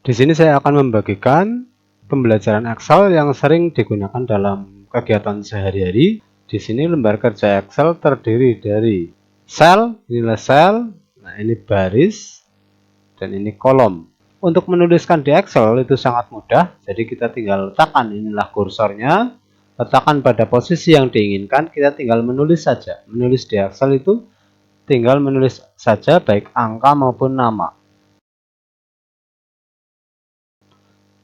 Di sini saya akan membagikan pembelajaran Excel yang sering digunakan dalam kegiatan sehari-hari. Di sini lembar kerja Excel terdiri dari sel, inilah sel, nah ini baris, dan ini kolom. Untuk menuliskan di Excel itu sangat mudah, jadi kita tinggal letakkan inilah kursornya, letakkan pada posisi yang diinginkan, kita tinggal menulis saja. Menulis di Excel itu tinggal menulis saja baik angka maupun nama.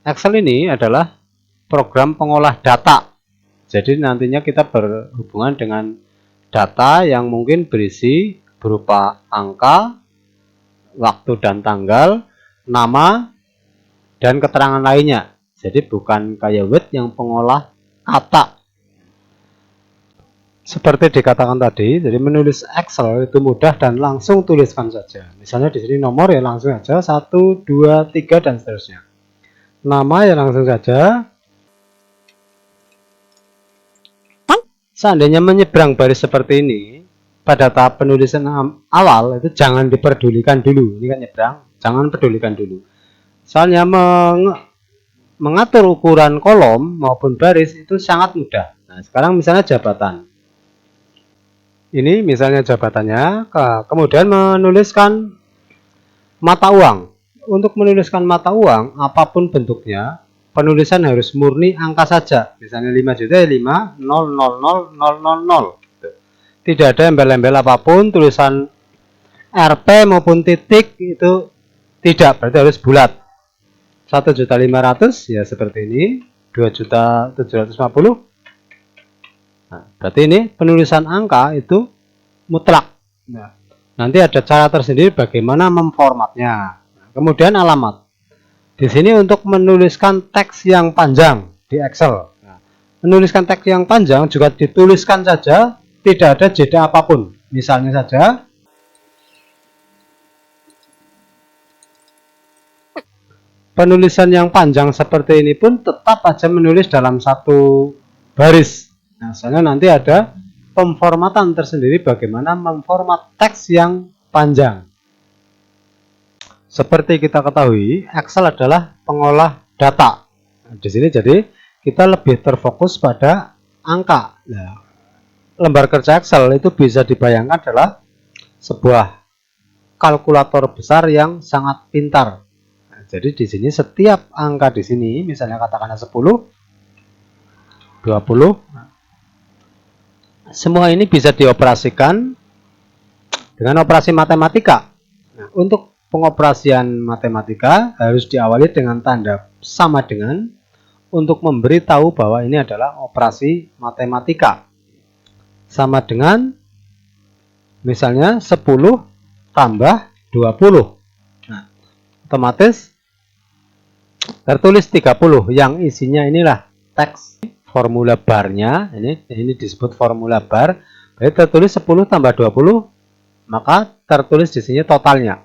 Excel ini adalah program pengolah data. Jadi nantinya kita berhubungan dengan data yang mungkin berisi berupa angka, waktu dan tanggal, nama, dan keterangan lainnya. Jadi bukan kayak Word yang pengolah kata. Seperti dikatakan tadi, jadi menulis Excel itu mudah dan langsung tuliskan saja. Misalnya di sini nomor ya langsung saja 1, 2, 3 dan seterusnya. Nama ya langsung saja. Seandainya menyeberang baris seperti ini, pada tahap penulisan awal itu jangan diperdulikan dulu. Ini kan nyebrang, jangan pedulikan dulu. Soalnya mengatur ukuran kolom maupun baris itu sangat mudah. Nah, sekarang misalnya jabatan. Ini misalnya jabatannya, kemudian menuliskan mata uang. Untuk menuliskan mata uang, apapun bentuknya, penulisan harus murni angka saja. Misalnya 5 juta, 5, 0, 0, 0, 0, 0, 0. Tidak ada embel-embel apapun, tulisan RP maupun titik itu tidak, berarti harus bulat. 1.500.000 ya seperti ini, 2.750.000. Nah, berarti ini penulisan angka itu mutlak. Nah, nanti ada cara tersendiri bagaimana memformatnya. Kemudian alamat. Di sini untuk menuliskan teks yang panjang di Excel. Nah, menuliskan teks yang panjang juga dituliskan saja, tidak ada jeda apapun. Misalnya saja, penulisan yang panjang seperti ini pun tetap aja menulis dalam satu baris. Nah, soalnya nanti ada pemformatan tersendiri bagaimana memformat teks yang panjang. Seperti kita ketahui, Excel adalah pengolah data. Nah, di sini jadi kita lebih terfokus pada angka. Nah, lembar kerja Excel itu bisa dibayangkan adalah sebuah kalkulator besar yang sangat pintar. Nah, jadi di sini setiap angka di sini, misalnya katakanlah 10, 20, semua ini bisa dioperasikan dengan operasi matematika. Nah, untuk pengoperasian matematika harus diawali dengan tanda sama dengan untuk memberitahu bahwa ini adalah operasi matematika. Sama dengan misalnya 10 tambah 20. Nah, otomatis tertulis 30 yang isinya inilah teks formula barnya. Ini disebut formula bar. Jadi tertulis 10 tambah 20, maka tertulis di sini totalnya.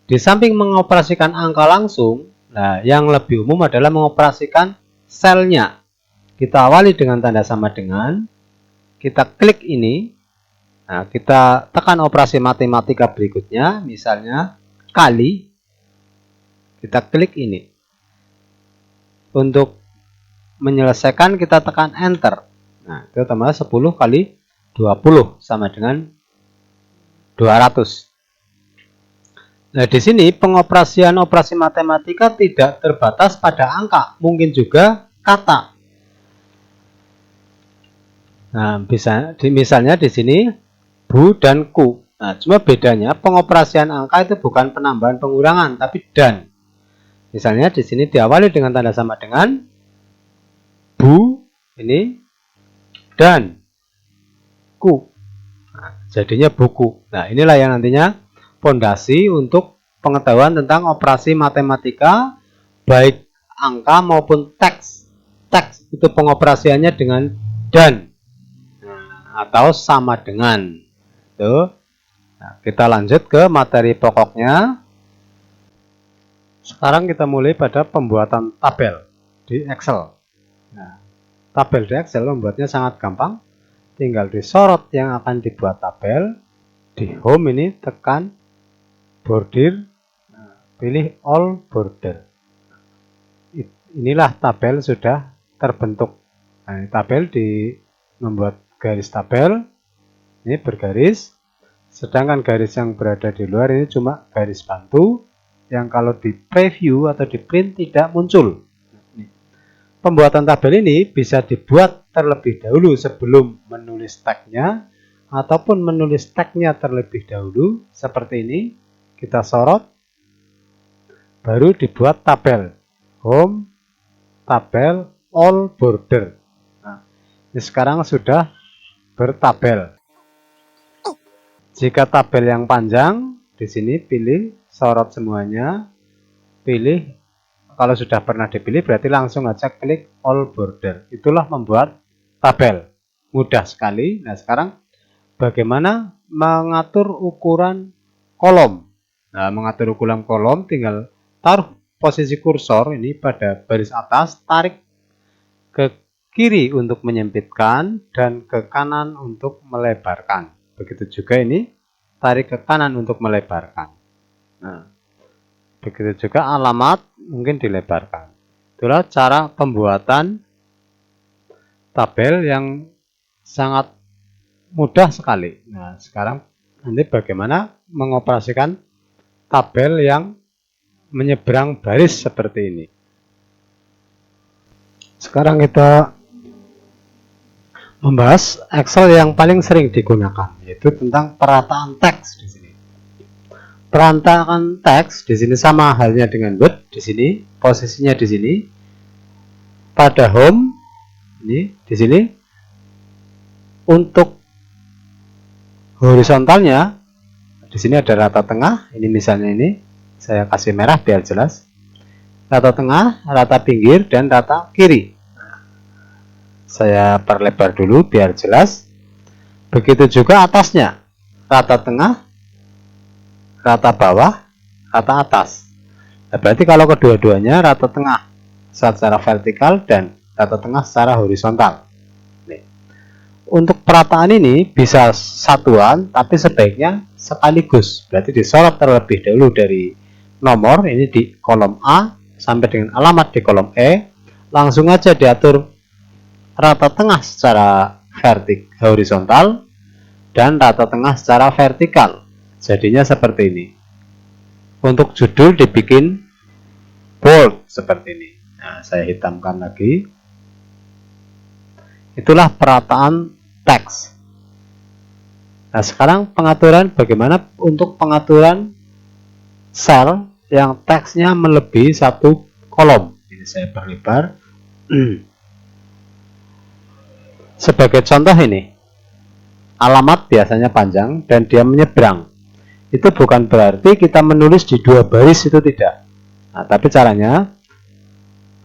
Di samping mengoperasikan angka langsung, nah yang lebih umum adalah mengoperasikan selnya. Kita awali dengan tanda sama dengan, kita klik ini, nah kita tekan operasi matematika berikutnya, misalnya kali, kita klik ini. Untuk menyelesaikan kita tekan enter. Nah, itu otomatis 10 kali 20 sama dengan 200. Nah, di sini pengoperasian operasi matematika tidak terbatas pada angka, mungkin juga kata. Nah, misalnya di sini bu dan ku. Nah, cuma bedanya pengoperasian angka itu bukan penambahan pengurangan, tapi dan. Misalnya di sini diawali dengan tanda sama dengan bu ini dan ku. Nah, jadinya buku. Nah, inilah yang nantinya fondasi untuk pengetahuan tentang operasi matematika baik angka maupun teks. Teks itu pengoperasiannya dengan dan atau sama dengan. Tuh. Nah, kita lanjut ke materi pokoknya. Sekarang kita mulai pada pembuatan tabel di Excel. Nah, tabel di Excel membuatnya sangat gampang. Tinggal disorot yang akan dibuat tabel. Di home ini tekan border, pilih all border. Inilah tabel sudah terbentuk. Nah, ini tabel membuat garis tabel, ini bergaris, sedangkan garis yang berada di luar ini cuma garis bantu yang kalau di preview atau di print tidak muncul. Pembuatan tabel ini bisa dibuat terlebih dahulu sebelum menulis tagnya, ataupun menulis tagnya terlebih dahulu seperti ini. Kita sorot, baru dibuat tabel home, tabel, all border. Nah, ini sekarang sudah bertabel. Jika tabel yang panjang, di sini pilih sorot semuanya, pilih. Kalau sudah pernah dipilih berarti langsung aja klik all border. Itulah membuat tabel. Mudah sekali. Nah, sekarang bagaimana mengatur ukuran kolom? Nah, mengatur ukuran kolom tinggal taruh posisi kursor ini pada baris atas, tarik ke kiri untuk menyempitkan dan ke kanan untuk melebarkan. Begitu juga ini, tarik ke kanan untuk melebarkan. Nah, begitu juga alamat mungkin dilebarkan. Itulah cara pembuatan tabel yang sangat mudah sekali. Nah, sekarang nanti bagaimana mengoperasikan tabel yang menyeberang baris seperti ini. Sekarang kita membahas Excel yang paling sering digunakan, yaitu tentang perataan teks di sini. Perataan teks di sini sama halnya dengan Word. Di sini posisinya di sini pada home ini di sini. Untuk horizontalnya di sini ada rata tengah. Ini misalnya ini saya kasih merah biar jelas. Rata tengah, rata pinggir, dan rata kiri. Saya perlebar dulu biar jelas. Begitu juga atasnya, rata tengah, rata bawah, rata atas. Nah, berarti kalau kedua-duanya rata tengah secara vertikal dan rata tengah secara horizontal. Nih. Untuk perataan ini bisa satuan, tapi sebaiknya sekaligus. Berarti disorot terlebih dahulu dari nomor ini di kolom A sampai dengan alamat di kolom E. Langsung aja diatur rata tengah secara horizontal dan rata tengah secara vertikal. Jadinya seperti ini. Untuk judul dibikin bold seperti ini. Nah, saya hitamkan lagi. Itulah perataan teks. Nah, sekarang pengaturan bagaimana untuk pengaturan sel yang teksnya melebihi satu kolom. Ini saya perlebar. Sebagai contoh ini, alamat biasanya panjang dan dia menyeberang. Itu bukan berarti kita menulis di dua baris, itu tidak. Nah, tapi caranya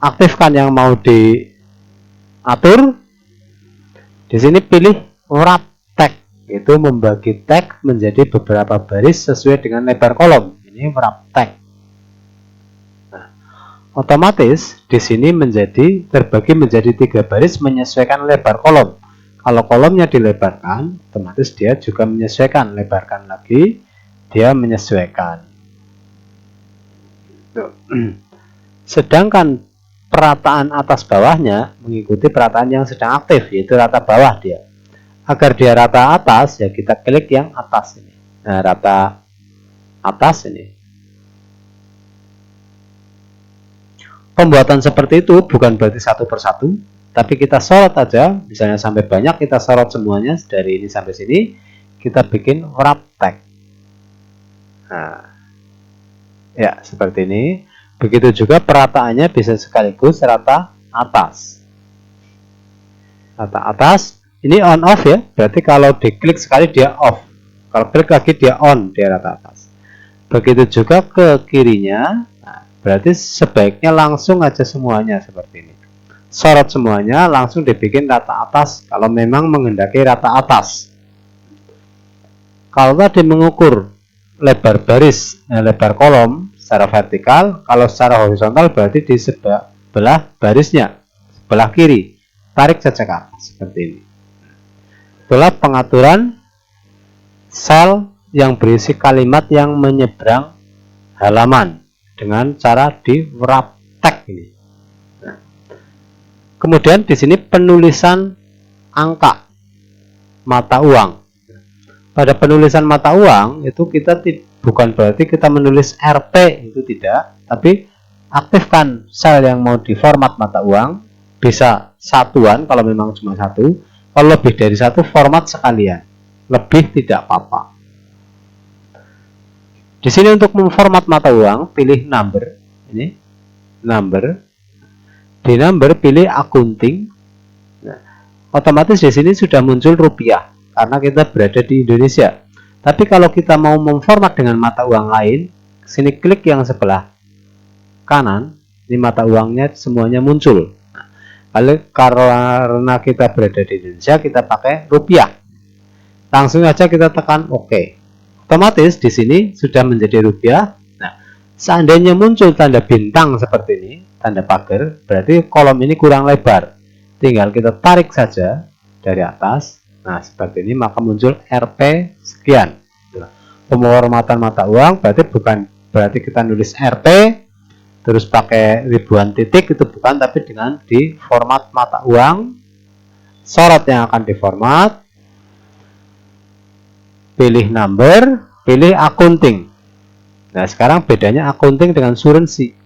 aktifkan yang mau diatur. Di sini pilih wrap tag, itu membagi tag menjadi beberapa baris sesuai dengan lebar kolom. Ini wrap tag. Nah, otomatis di sini terbagi menjadi 3 baris menyesuaikan lebar kolom. Kalau kolomnya dilebarkan, otomatis dia juga menyesuaikan. Lebarkan lagi, dia menyesuaikan. Sedangkan perataan atas bawahnya mengikuti perataan yang sedang aktif, yaitu rata bawah dia. Agar dia rata atas, ya kita klik yang atas ini. Nah, rata atas ini. Pembuatan seperti itu bukan berarti satu persatu, tapi kita sorot aja, misalnya sampai banyak kita sorot semuanya dari ini sampai sini, kita bikin wrap tag. Nah, ya seperti ini. Begitu juga perataannya bisa sekaligus rata atas. Rata atas, ini on off ya, berarti kalau diklik sekali dia off. Kalau klik lagi dia on, dia rata atas. Begitu juga ke kirinya, nah, berarti sebaiknya langsung aja semuanya seperti ini. Sorot semuanya, langsung dibikin rata atas kalau memang menghendaki rata atas. Kalau tadi mengukur lebar baris, lebar kolom secara vertikal, kalau secara horizontal berarti di sebelah barisnya, sebelah kiri, tarik saja ke atas seperti ini. Itulah pengaturan sel yang berisi kalimat yang menyeberang halaman dengan cara di wrap tag ini. Kemudian di sini penulisan angka mata uang. Pada penulisan mata uang itu kita bukan berarti kita menulis Rp, itu tidak, tapi aktifkan sel yang mau diformat mata uang, bisa satuan kalau memang cuma satu, kalau lebih dari satu format sekalian, lebih tidak apa-apa. Di sini untuk memformat mata uang, pilih number, ini number, di number pilih accounting. Nah, otomatis di sini sudah muncul rupiah karena kita berada di Indonesia. Tapi kalau kita mau memformat dengan mata uang lain, sini klik yang sebelah kanan, ini mata uangnya semuanya muncul. Karena kita berada di Indonesia, kita pakai rupiah. Langsung aja kita tekan OK. Otomatis di sini sudah menjadi rupiah. Nah, seandainya muncul tanda bintang seperti ini, tanda pagar, berarti kolom ini kurang lebar. Tinggal kita tarik saja dari atas. Nah, seperti ini maka muncul Rp sekian. Peformatan mata uang berarti kita nulis Rp terus pakai ribuan titik, itu bukan, tapi dengan di format mata uang, sorot yang akan diformat, pilih number, pilih accounting. Nah, sekarang bedanya accounting dengan currency.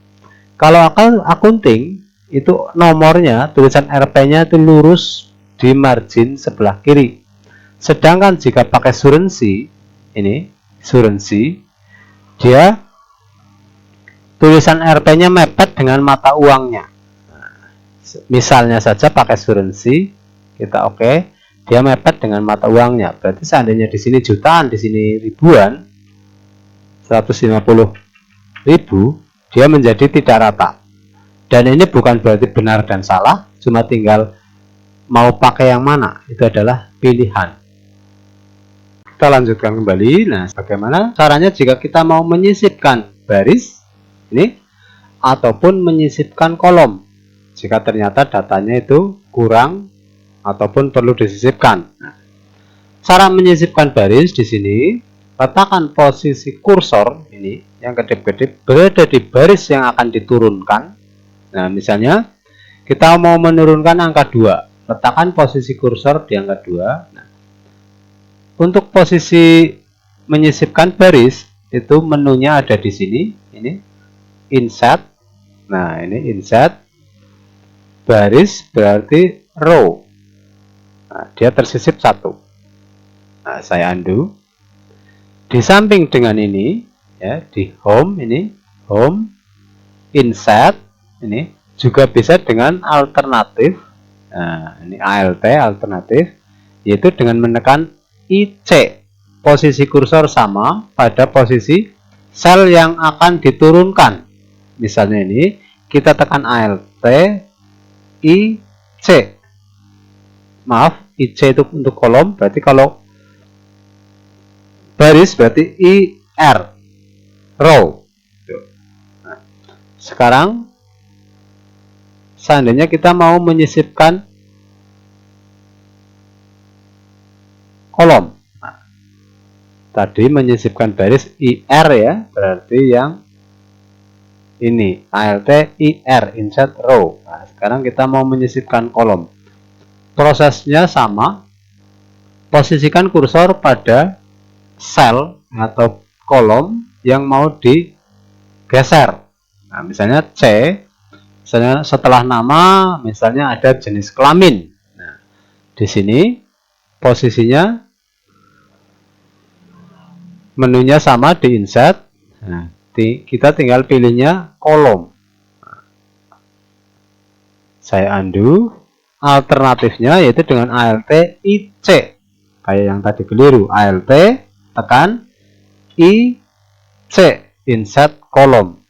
Kalau accounting itu nomornya, tulisan Rp-nya itu lurus di margin sebelah kiri. Sedangkan jika pakai currency, ini currency, dia tulisan Rp-nya mepet dengan mata uangnya. Nah, misalnya saja pakai currency, kita oke, dia mepet dengan mata uangnya. Berarti seandainya di sini jutaan, di sini ribuan, 150.000, dia menjadi tidak rata. Dan ini bukan berarti benar dan salah, cuma tinggal mau pakai yang mana, itu adalah pilihan. Kita lanjutkan kembali. Nah, bagaimana caranya jika kita mau menyisipkan baris ini ataupun menyisipkan kolom jika ternyata datanya itu kurang ataupun perlu disisipkan. Nah, cara menyisipkan baris di sini, letakkan posisi kursor ini yang kedip-kedip berada di baris yang akan diturunkan. Nah, misalnya kita mau menurunkan angka 2, letakkan posisi kursor di angka 2. Nah, untuk posisi menyisipkan baris itu menunya ada di sini, ini insert. Nah, ini insert baris berarti row. Nah, dia tersisip satu. Nah, saya undo. Di samping dengan ini ya, di home, ini home, insert, ini juga bisa dengan alternatif. Nah, ini ALT alternatif, yaitu dengan menekan IC. Posisi kursor sama pada posisi sel yang akan diturunkan. Misalnya ini kita tekan ALT IC. Maaf, IC itu untuk kolom, berarti kalau baris berarti IR, row. Nah, sekarang seandainya kita mau menyisipkan kolom. Nah, tadi menyisipkan baris IR ya, berarti yang ini ALT IR, insert row. Nah, sekarang kita mau menyisipkan kolom. Prosesnya sama. Posisikan kursor pada sel atau kolom yang mau digeser. Nah, misalnya C, misalnya setelah nama, misalnya ada jenis kelamin. Nah, di sini posisinya menunya sama di insert. Nah, kita tinggal pilihnya kolom. Saya undo. Alternatifnya yaitu dengan ALT IC. Kayak yang tadi keliru. ALT tekan IC, insert kolom.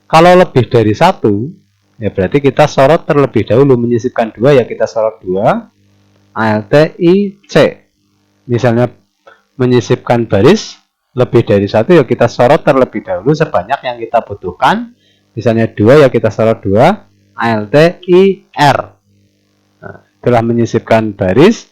Kalau lebih dari satu, ya berarti kita sorot terlebih dahulu. Menyisipkan 2 ya kita sorot 2. ALT IC. Misalnya menyisipkan baris lebih dari 1 ya kita sorot terlebih dahulu sebanyak yang kita butuhkan. Misalnya 2 ya kita sorot 2. ALT IR. Nah, telah menyisipkan baris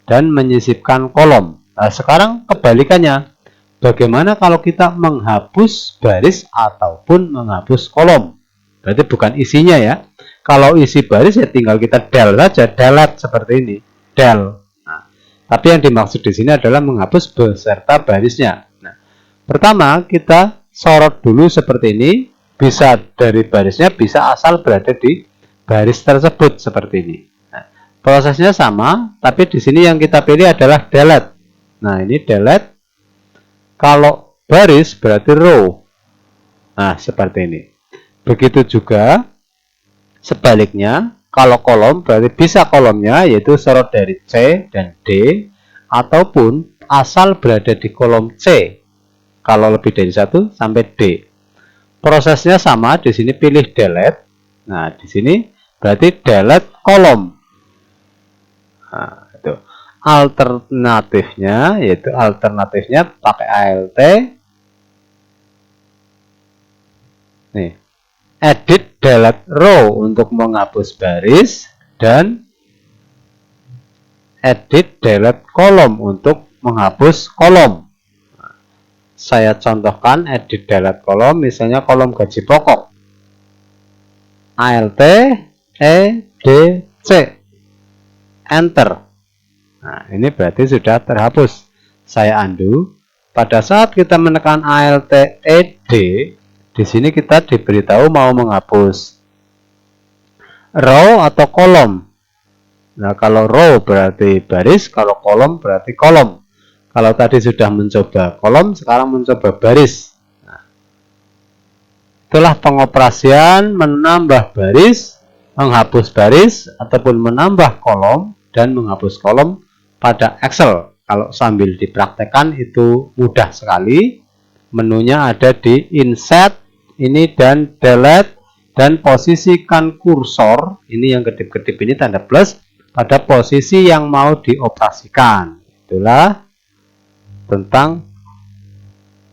dan menyisipkan kolom. Nah, sekarang kebalikannya. Bagaimana kalau kita menghapus baris ataupun menghapus kolom? berarti bukan isinya ya. Kalau isi baris ya tinggal kita del saja, delete seperti ini, del. Nah, tapi yang dimaksud di sini adalah menghapus beserta barisnya. Nah, pertama kita sorot dulu seperti ini, bisa dari barisnya, bisa asal berada di baris tersebut seperti ini. Nah, prosesnya sama, tapi di sini yang kita pilih adalah delete. Nah, ini delete. Kalau baris berarti row. Nah, seperti ini. Begitu juga sebaliknya, kalau kolom berarti bisa kolomnya yaitu sorot dari C dan D, ataupun asal berada di kolom C kalau lebih dari 1 sampai D. Prosesnya sama, di sini pilih delete. Nah, di sini berarti delete kolom. Nah, itu. Alternatifnya pakai ALT. Nih. Edit delete row untuk menghapus baris, dan edit delete kolom untuk menghapus kolom. Saya contohkan edit delete kolom, misalnya kolom gaji pokok. ALT EDC, enter. Nah, ini berarti sudah terhapus. Saya undo. Pada saat kita menekan ALT ED, di sini kita diberitahu mau menghapus row atau kolom. Nah, kalau row berarti baris, kalau kolom berarti kolom. Kalau tadi sudah mencoba kolom, sekarang mencoba baris. Nah, itulah pengoperasian menambah baris, menghapus baris, ataupun menambah kolom dan menghapus kolom pada Excel. Kalau sambil dipraktekkan itu mudah sekali. Menunya ada di Insert ini dan Delete, dan posisikan kursor ini yang kedip-kedip ini tanda plus pada posisi yang mau dioperasikan. Itulah tentang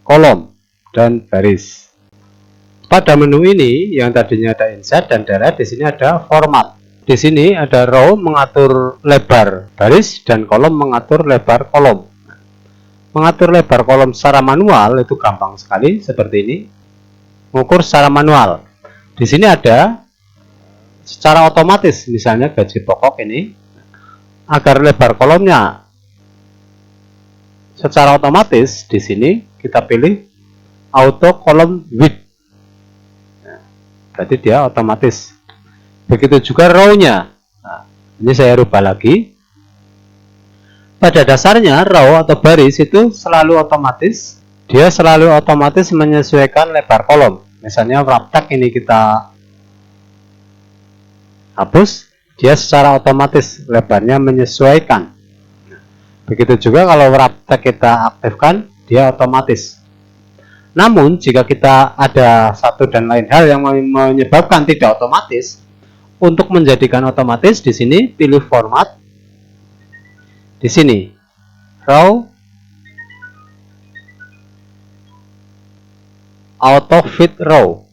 kolom dan baris. Pada menu ini yang tadinya ada Insert dan Delete, di sini ada Format. Di sini ada row mengatur lebar baris dan kolom mengatur lebar kolom. Mengatur lebar kolom secara manual itu gampang sekali seperti ini. Mengukur secara manual. Di sini ada secara otomatis, misalnya gaji pokok ini, agar lebar kolomnya secara otomatis, di sini kita pilih auto column width. Berarti dia otomatis. Begitu juga row-nya. Nah, ini saya rubah lagi. Pada dasarnya row atau baris itu selalu otomatis. Dia selalu otomatis menyesuaikan lebar kolom. Misalnya wrap tag ini kita hapus, dia secara otomatis lebarnya menyesuaikan. Begitu juga kalau wrap tag kita aktifkan, dia otomatis. Namun jika kita ada satu dan lain hal yang menyebabkan tidak otomatis, untuk menjadikan otomatis di sini pilih format. Di sini row auto fit row.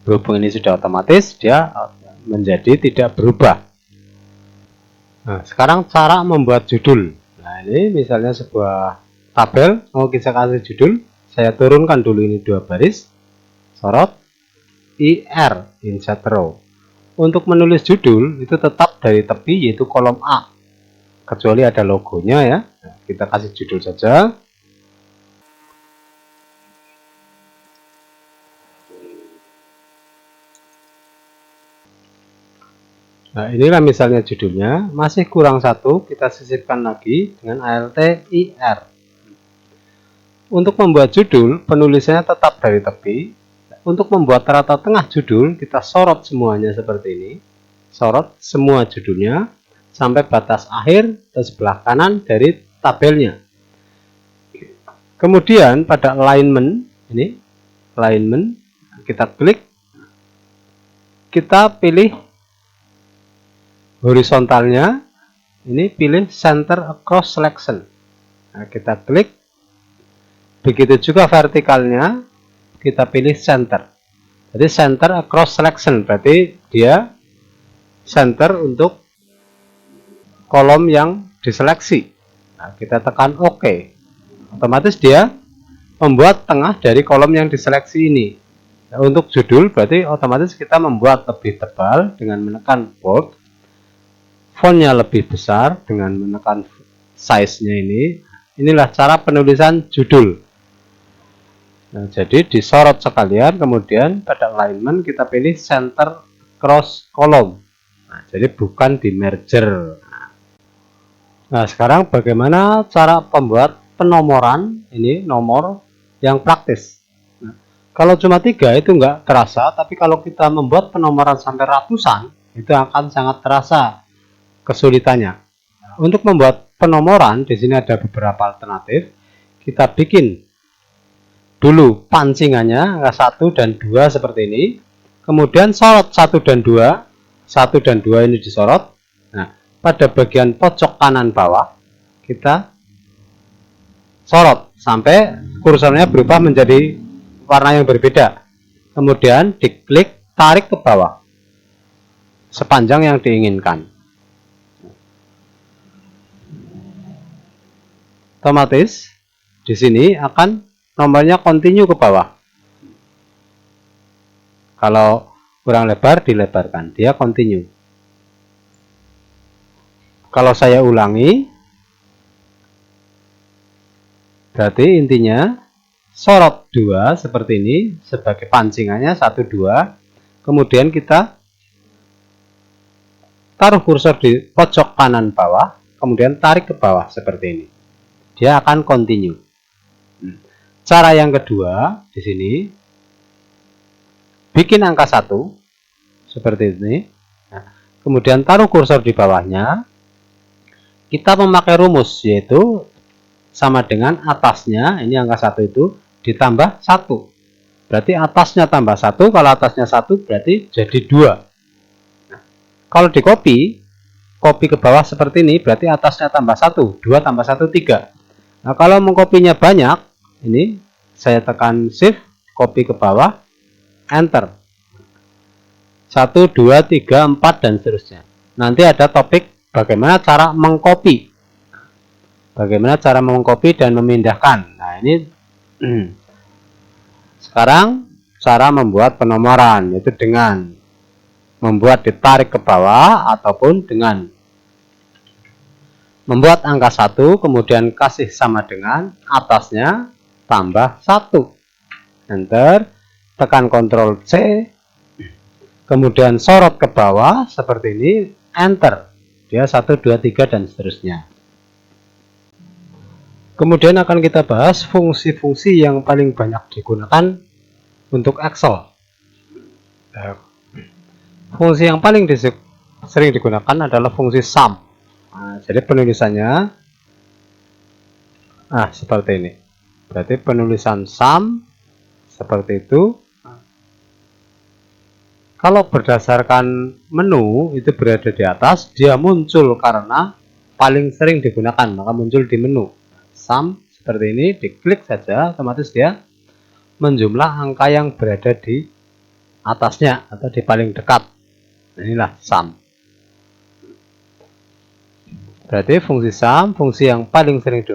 Berhubung ini sudah otomatis, dia menjadi tidak berubah. Nah, sekarang cara membuat judul. Nah, ini misalnya sebuah tabel mau kita kasih judul. Saya turunkan dulu ini 2 baris, sorot IR, insert row. Untuk menulis judul itu tetap dari tepi, yaitu kolom A, kecuali ada logonya ya. Nah, kita kasih judul saja. Nah, inilah misalnya judulnya. Masih kurang 1, kita sisipkan lagi dengan ALT IR. Untuk membuat judul, penulisannya tetap dari tepi. Untuk membuat rata tengah judul, kita sorot semuanya seperti ini. Sorot semua judulnya sampai batas akhir ke sebelah kanan dari tabelnya. Kemudian pada alignment, ini alignment, kita klik, kita pilih horizontalnya, ini pilih center across selection. Nah, kita klik. Begitu juga vertikalnya, kita pilih center. Jadi center across selection, berarti dia center untuk kolom yang diseleksi. Nah, kita tekan OK. Otomatis dia membuat tengah dari kolom yang diseleksi ini. Nah, untuk judul berarti otomatis kita membuat lebih tebal dengan menekan bold, fontnya lebih besar dengan menekan size-nya ini. Inilah cara penulisan judul. Nah, jadi disorot sekalian, kemudian pada alignment kita pilih center cross column. Nah, jadi bukan di merger. Nah, sekarang bagaimana cara pembuat penomoran ini nomor yang praktis. Nah, kalau cuma 3 itu nggak terasa, tapi kalau kita membuat penomoran sampai ratusan, itu akan sangat terasa kesulitannya. Untuk membuat penomoran, di sini ada beberapa alternatif. Kita bikin dulu pancingannya angka 1 dan 2 seperti ini. Kemudian sorot 1 dan 2. 1 dan 2 ini disorot. Nah, pada bagian pojok kanan bawah kita sorot sampai kursornya berubah menjadi warna yang berbeda. Kemudian diklik tarik ke bawah sepanjang yang diinginkan. Otomatis di sini akan nomornya continue ke bawah. Kalau kurang lebar dilebarkan, dia continue. Kalau saya ulangi, berarti intinya sorot 2 seperti ini sebagai pancingannya 1 2. Kemudian kita taruh kursor di pojok kanan bawah, kemudian tarik ke bawah seperti ini. Dia akan continue. Cara yang kedua di sini bikin angka 1 seperti ini. Nah, kemudian taruh kursor di bawahnya. Kita memakai rumus yaitu sama dengan atasnya, ini angka 1 itu ditambah 1. Berarti atasnya tambah 1, kalau atasnya 1 berarti jadi 2. Nah, kalau di copy ke bawah seperti ini berarti atasnya tambah 1, 2 tambah 1 3. Nah, kalau mengkopinya banyak, ini saya tekan shift, copy ke bawah, enter. 1, 2, 3, 4 dan seterusnya. Nanti ada topik bagaimana cara mengcopy. Bagaimana cara mengcopy dan memindahkan. Nah, ini sekarang cara membuat penomoran yaitu dengan membuat ditarik ke bawah ataupun dengan membuat angka 1 kemudian kasih sama dengan atasnya tambah 1. Enter, tekan Ctrl C, kemudian sorot ke bawah seperti ini, enter. Dia 1 2 3 dan seterusnya. Kemudian akan kita bahas fungsi-fungsi yang paling banyak digunakan untuk Excel. Fungsi yang paling sering digunakan adalah fungsi sum. Nah, jadi penulisannya seperti ini. Berarti penulisan sum seperti itu. Kalau berdasarkan menu itu berada di atas, dia muncul karena paling sering digunakan, maka muncul di menu. Sum seperti ini, diklik saja, otomatis dia menjumlah angka yang berada di atasnya atau di paling dekat. Inilah sum. Berarti fungsi sum, fungsi yang paling sering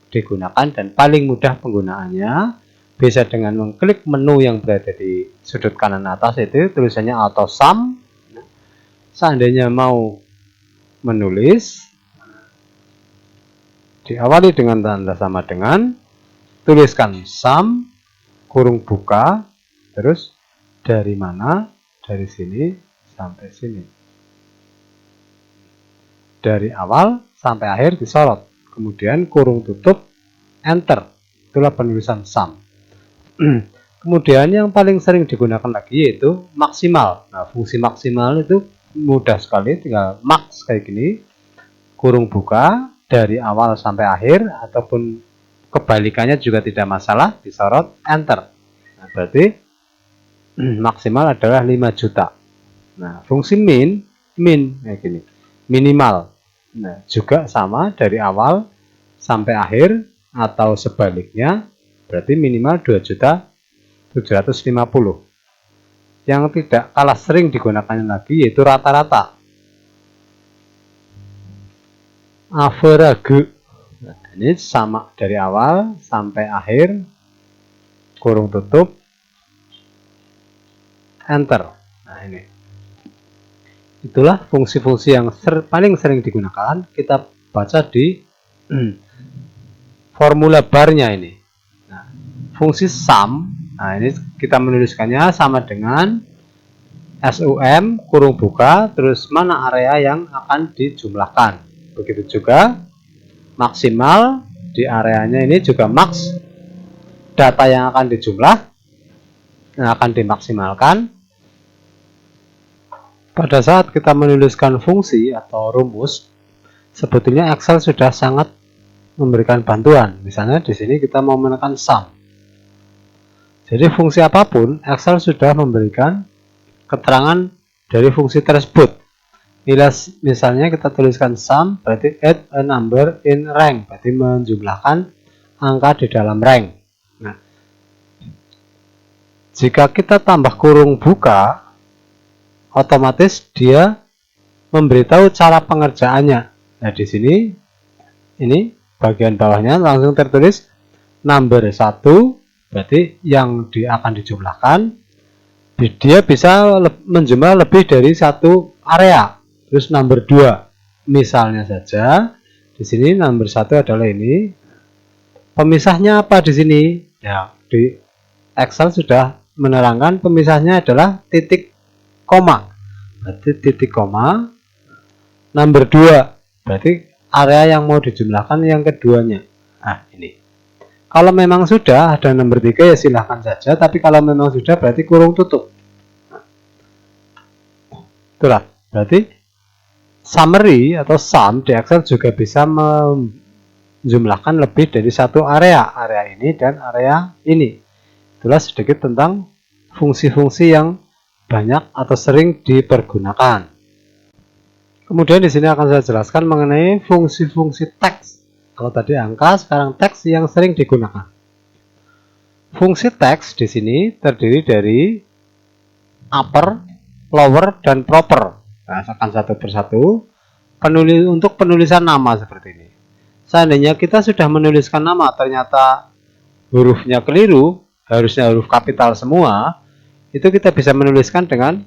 digunakan dan paling mudah penggunaannya. Bisa dengan mengklik menu yang berada di sudut kanan atas itu tulisannya auto sum. Seandainya mau menulis, diawali dengan tanda sama dengan, tuliskan sum, kurung buka, terus dari mana, dari sini sampai sini. Dari awal sampai akhir disorot, kemudian kurung tutup, enter. Itulah penulisan sum. Kemudian yang paling sering digunakan lagi yaitu maksimal. Nah, fungsi maksimal itu mudah sekali, tinggal max kayak gini, kurung buka dari awal sampai akhir ataupun kebalikannya juga tidak masalah, disorot, enter. Nah, berarti maksimal adalah 5 juta. Nah, fungsi min kayak gini, minimal. Nah, juga sama dari awal sampai akhir atau sebaliknya, berarti minimal 2.750.000. Yang tidak kalah sering digunakan lagi yaitu rata-rata. Average. Nah, ini sama dari awal sampai akhir, kurung tutup, enter. Nah, ini. Itulah fungsi-fungsi yang paling sering digunakan. Kita baca di formula barnya ini. Nah, fungsi sum, nah ini kita menuliskannya sama dengan sum kurung buka, terus mana area yang akan dijumlahkan. Begitu juga maksimal, di areanya ini juga max data yang akan dijumlah, yang akan dimaksimalkan. Pada saat kita menuliskan fungsi atau rumus, sebetulnya Excel sudah sangat memberikan bantuan. Misalnya di sini kita mau menekan sum. Jadi fungsi apapun, Excel sudah memberikan keterangan dari fungsi tersebut. Misalnya kita tuliskan sum, berarti add a number in rank, berarti menjumlahkan angka di dalam rank. Nah, jika kita tambah kurung buka, otomatis dia memberitahu cara pengerjaannya. Nah, di sini ini bagian bawahnya langsung tertulis number 1, berarti yang akan dijumlahkan. Dia bisa menjumlah lebih dari satu area. Terus number 2, misalnya saja di sini number 1 adalah ini. Pemisahnya apa di sini? Ya, di Excel sudah menerangkan pemisahnya adalah titik koma. Berarti titik koma number 2, berarti area yang mau dijumlahkan yang keduanya. Nah, ini. Kalau memang sudah ada nomor 3 ya silahkan saja, tapi kalau memang sudah berarti kurung tutup. Itulah, berarti summary atau sum di Excel juga bisa menjumlahkan lebih dari satu area ini dan area ini. Itulah sedikit tentang fungsi-fungsi yang banyak atau sering dipergunakan. Kemudian di sini akan saya jelaskan mengenai fungsi-fungsi teks. Kalau tadi angka, sekarang teks yang sering digunakan. Fungsi teks di sini terdiri dari upper, lower, dan proper. Nah, akan satu persatu. Untuk penulisan nama seperti ini. Seandainya kita sudah menuliskan nama, ternyata hurufnya keliru, harusnya huruf kapital semua, itu kita bisa menuliskan dengan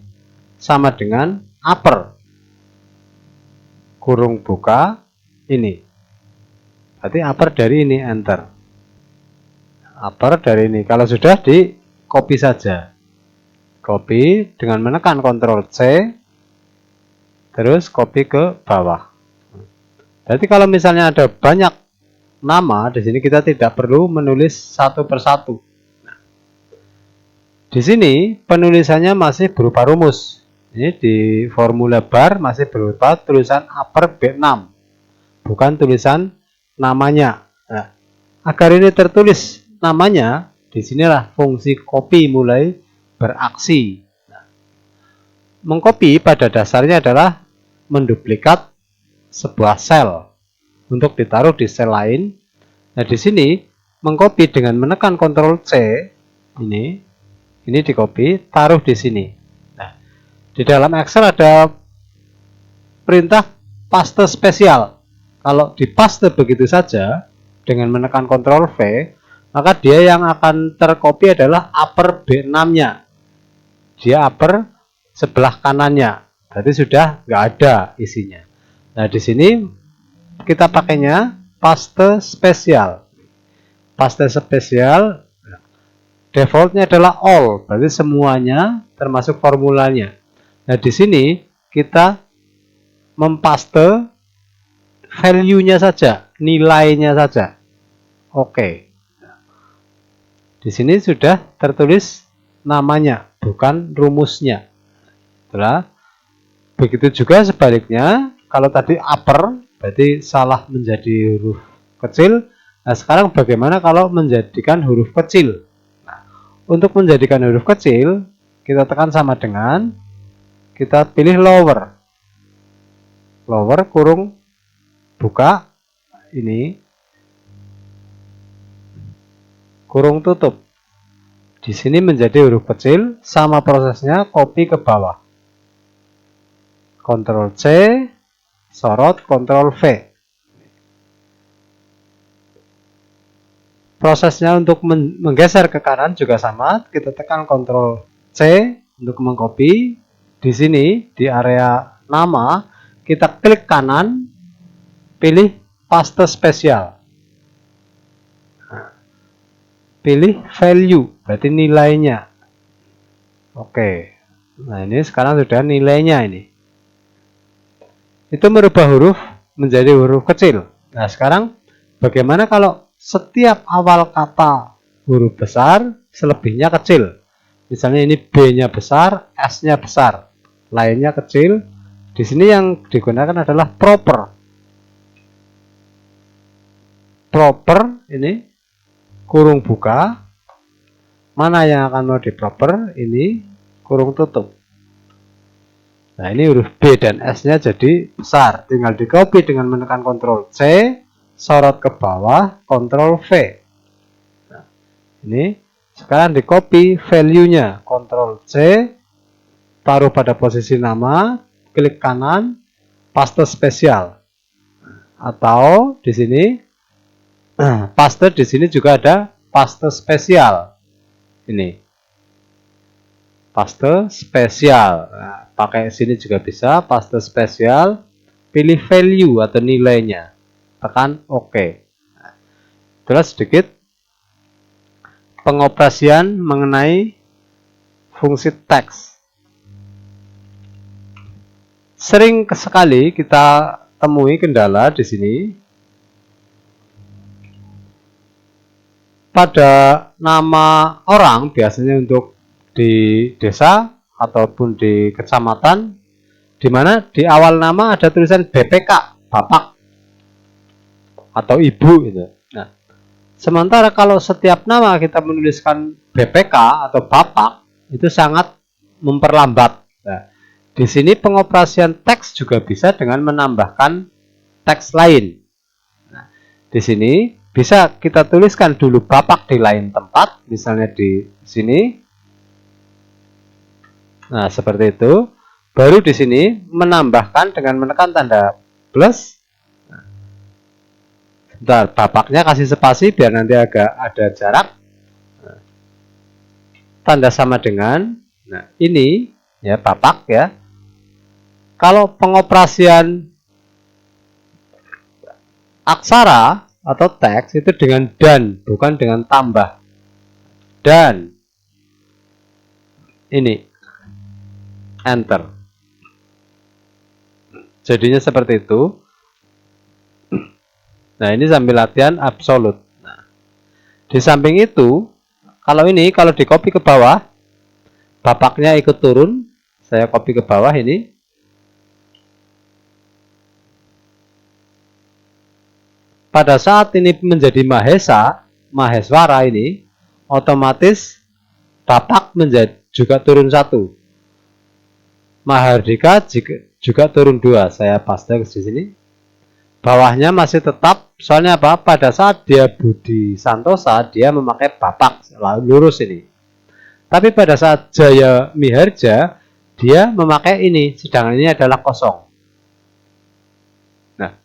sama dengan upper kurung buka ini. Berarti upper dari ini, enter. Upper dari ini. Kalau sudah, di copy saja. Copy dengan menekan Ctrl C, terus copy ke bawah. Berarti kalau misalnya ada banyak nama, di sini kita tidak perlu menulis satu persatu. Di sini penulisannya masih berupa rumus. Ini di formula bar masih berupa tulisan upper B6, bukan tulisan namanya. Nah, agar ini tertulis namanya, disinilah fungsi copy mulai beraksi. Nah, mengcopy pada dasarnya adalah menduplikat sebuah sel untuk ditaruh di sel lain. Nah, di sini mengcopy dengan menekan Ctrl C, ini di copy, taruh di sini. Nah, di dalam Excel ada perintah paste spesial. Kalau di paste begitu saja dengan menekan Ctrl V, maka dia yang akan tercopy adalah upper B6-nya. Dia upper sebelah kanannya. Berarti sudah nggak ada isinya. Nah, di sini kita pakainya paste spesial. Paste spesial defaultnya adalah all, berarti semuanya termasuk formulanya. Nah, di sini kita mempaste value-nya saja, nilainya saja. Oke. Di sini sudah tertulis namanya, bukan rumusnya. Itulah. Begitu juga sebaliknya, kalau tadi upper berarti salah menjadi huruf kecil. Nah, sekarang bagaimana kalau menjadikan huruf kecil? Nah, untuk menjadikan huruf kecil, kita tekan sama dengan kita pilih lower. Lower kurung buka ini kurung tutup. Di sini menjadi huruf kecil, sama prosesnya copy ke bawah. Ctrl C, sorot, Ctrl V. Prosesnya untuk menggeser ke kanan juga sama, kita tekan Ctrl C, untuk mengcopy. Di sini di area nama kita klik kanan, pilih paste spesial. Pilih value, berarti nilainya. Oke. Nah, ini sekarang sudah nilainya ini. Itu merubah huruf menjadi huruf kecil. Nah, sekarang bagaimana kalau setiap awal kata huruf besar, selebihnya kecil? Misalnya ini B-nya besar, S-nya besar, lainnya kecil. Di sini yang digunakan adalah proper. Proper ini kurung buka. Mana yang akan mau diproper? Ini kurung tutup. Nah, ini huruf B dan S-nya jadi besar. Tinggal di copy dengan menekan Ctrl C, sorot ke bawah, Ctrl V. Nah, ini sekarang di copy value-nya, Ctrl C, taruh pada posisi nama, klik kanan, paste spesial. Atau di sini paste, di sini juga ada paste spesial. Ini paste spesial. Nah, pakai sini juga bisa paste spesial. Pilih value atau nilainya, tekan OK. Nah, itulah sedikit pengoperasian mengenai fungsi teks. Sering sekali kita temui kendala di sini pada nama orang, biasanya untuk di desa ataupun di kecamatan, di mana di awal nama ada tulisan BPK, bapak atau ibu gitu. Nah, sementara kalau setiap nama kita menuliskan BPK atau bapak, itu sangat memperlambat. Nah, di sini pengoperasian teks juga bisa dengan menambahkan teks lain. Nah, di sini bisa kita tuliskan dulu bapak di lain tempat, misalnya di sini. Nah, seperti itu. Baru di sini menambahkan dengan menekan tanda plus. Bentar, bapaknya kasih spasi biar nanti agak ada jarak. Tanda sama dengan, nah ini ya bapak ya. Kalau pengoperasian aksara atau teks itu dengan dan, bukan dengan tambah. Dan ini enter. Jadinya seperti itu. Nah, ini sambil latihan absolut. Nah, di samping itu, kalau di copy ke bawah, bapaknya ikut turun. Saya copy ke bawah ini. Pada saat ini menjadi Mahesa, Maheswara ini, otomatis bapak juga turun 1. Mahardika juga turun 2. Saya paste di sini. Bawahnya masih tetap, soalnya apa? Pada saat dia Budi Santosa, dia memakai bapak lurus ini. Tapi pada saat Jaya Miharja, dia memakai ini, sedangkan ini adalah kosong. Nah,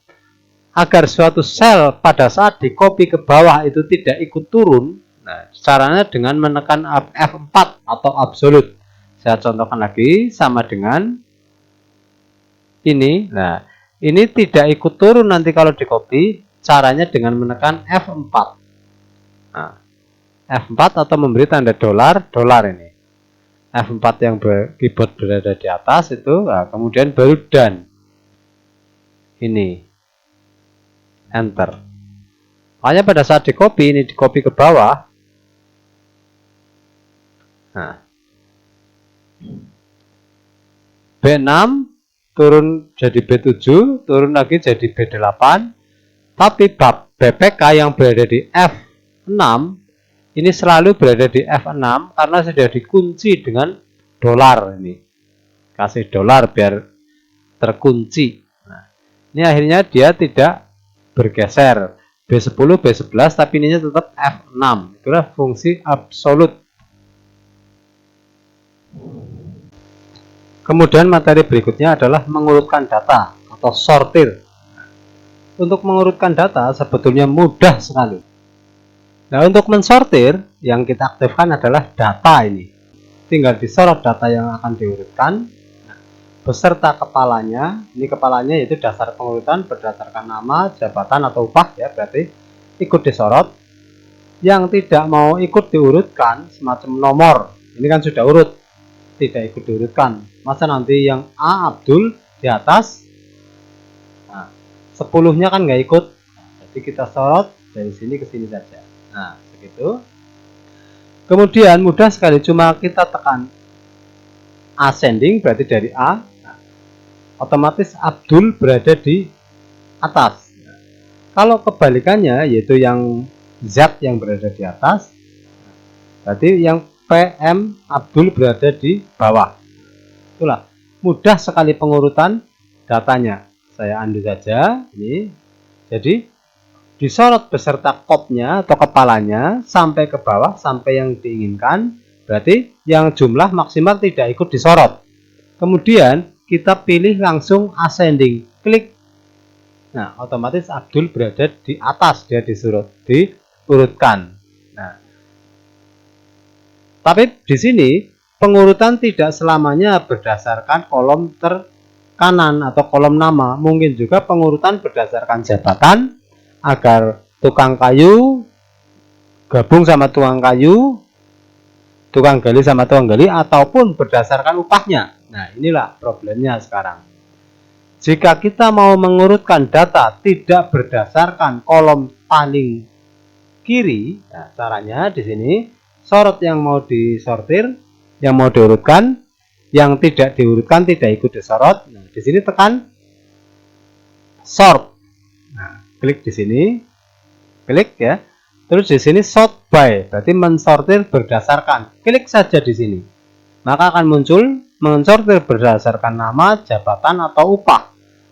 agar suatu sel pada saat di copy ke bawah itu tidak ikut turun, nah, caranya dengan menekan F4 atau absolut. Saya contohkan lagi, sama dengan ini. Nah, ini tidak ikut turun nanti kalau di copy, caranya dengan menekan F4. Nah, F4 atau memberi tanda dolar ini. F4 yang keyboard berada di atas itu, nah, kemudian baru dan. Ini. Enter. Makanya pada saat di copy, ini di copy ke bawah. Nah. B6 turun jadi B7, turun lagi jadi B8, tapi bab BPK yang berada di F6 ini selalu berada di F6 karena sudah dikunci dengan dolar ini. Kasih dolar biar terkunci. Nah, ini akhirnya dia tidak bergeser B10, B11, tapi ininya tetap F6. Itulah fungsi absolut. Kemudian materi berikutnya adalah mengurutkan data atau sortir. Untuk mengurutkan data sebetulnya mudah sekali. Nah, untuk mensortir yang kita aktifkan adalah data ini. tinggal disorot data yang akan diurutkan beserta kepalanya. Ini kepalanya yaitu dasar pengurutan berdasarkan nama, jabatan atau upah ya, berarti ikut disorot. Yang tidak mau ikut diurutkan semacam nomor, ini kan sudah urut, tidak ikut diurutkan. Masa nanti yang A Abdul di atas, nah 10-nya kan nggak ikut, jadi kita sorot dari sini ke sini saja. Nah begitu. Kemudian mudah sekali, cuma kita tekan ascending berarti dari A, otomatis Abdul berada di atas. Kalau kebalikannya yaitu yang Z yang berada di atas, berarti yang PM Abdul berada di bawah. Itulah mudah sekali pengurutan datanya. Saya undo saja ini. Jadi disorot beserta kopnya atau kepalanya sampai ke bawah sampai yang diinginkan, berarti yang jumlah maksimal tidak ikut disorot. Kemudian kita pilih langsung ascending, klik. Nah otomatis Abdul berada di atas, dia diurutkan. Nah tapi di sini pengurutan tidak selamanya berdasarkan kolom terkanan atau kolom nama, mungkin juga pengurutan berdasarkan jabatan, agar tukang kayu gabung sama tukang kayu, tukang gali sama tukang gali, ataupun berdasarkan upahnya. Nah inilah problemnya sekarang. Jika kita mau mengurutkan data tidak berdasarkan kolom paling kiri, nah caranya di sini sorot yang mau disortir, yang mau diurutkan, yang tidak diurutkan tidak ikut disorot. Nah di sini tekan sort. Nah, klik di sini, klik ya. Terus di sini sort by, berarti mensortir berdasarkan. Klik saja di sini, maka akan muncul mensortir berdasarkan nama, jabatan atau upah.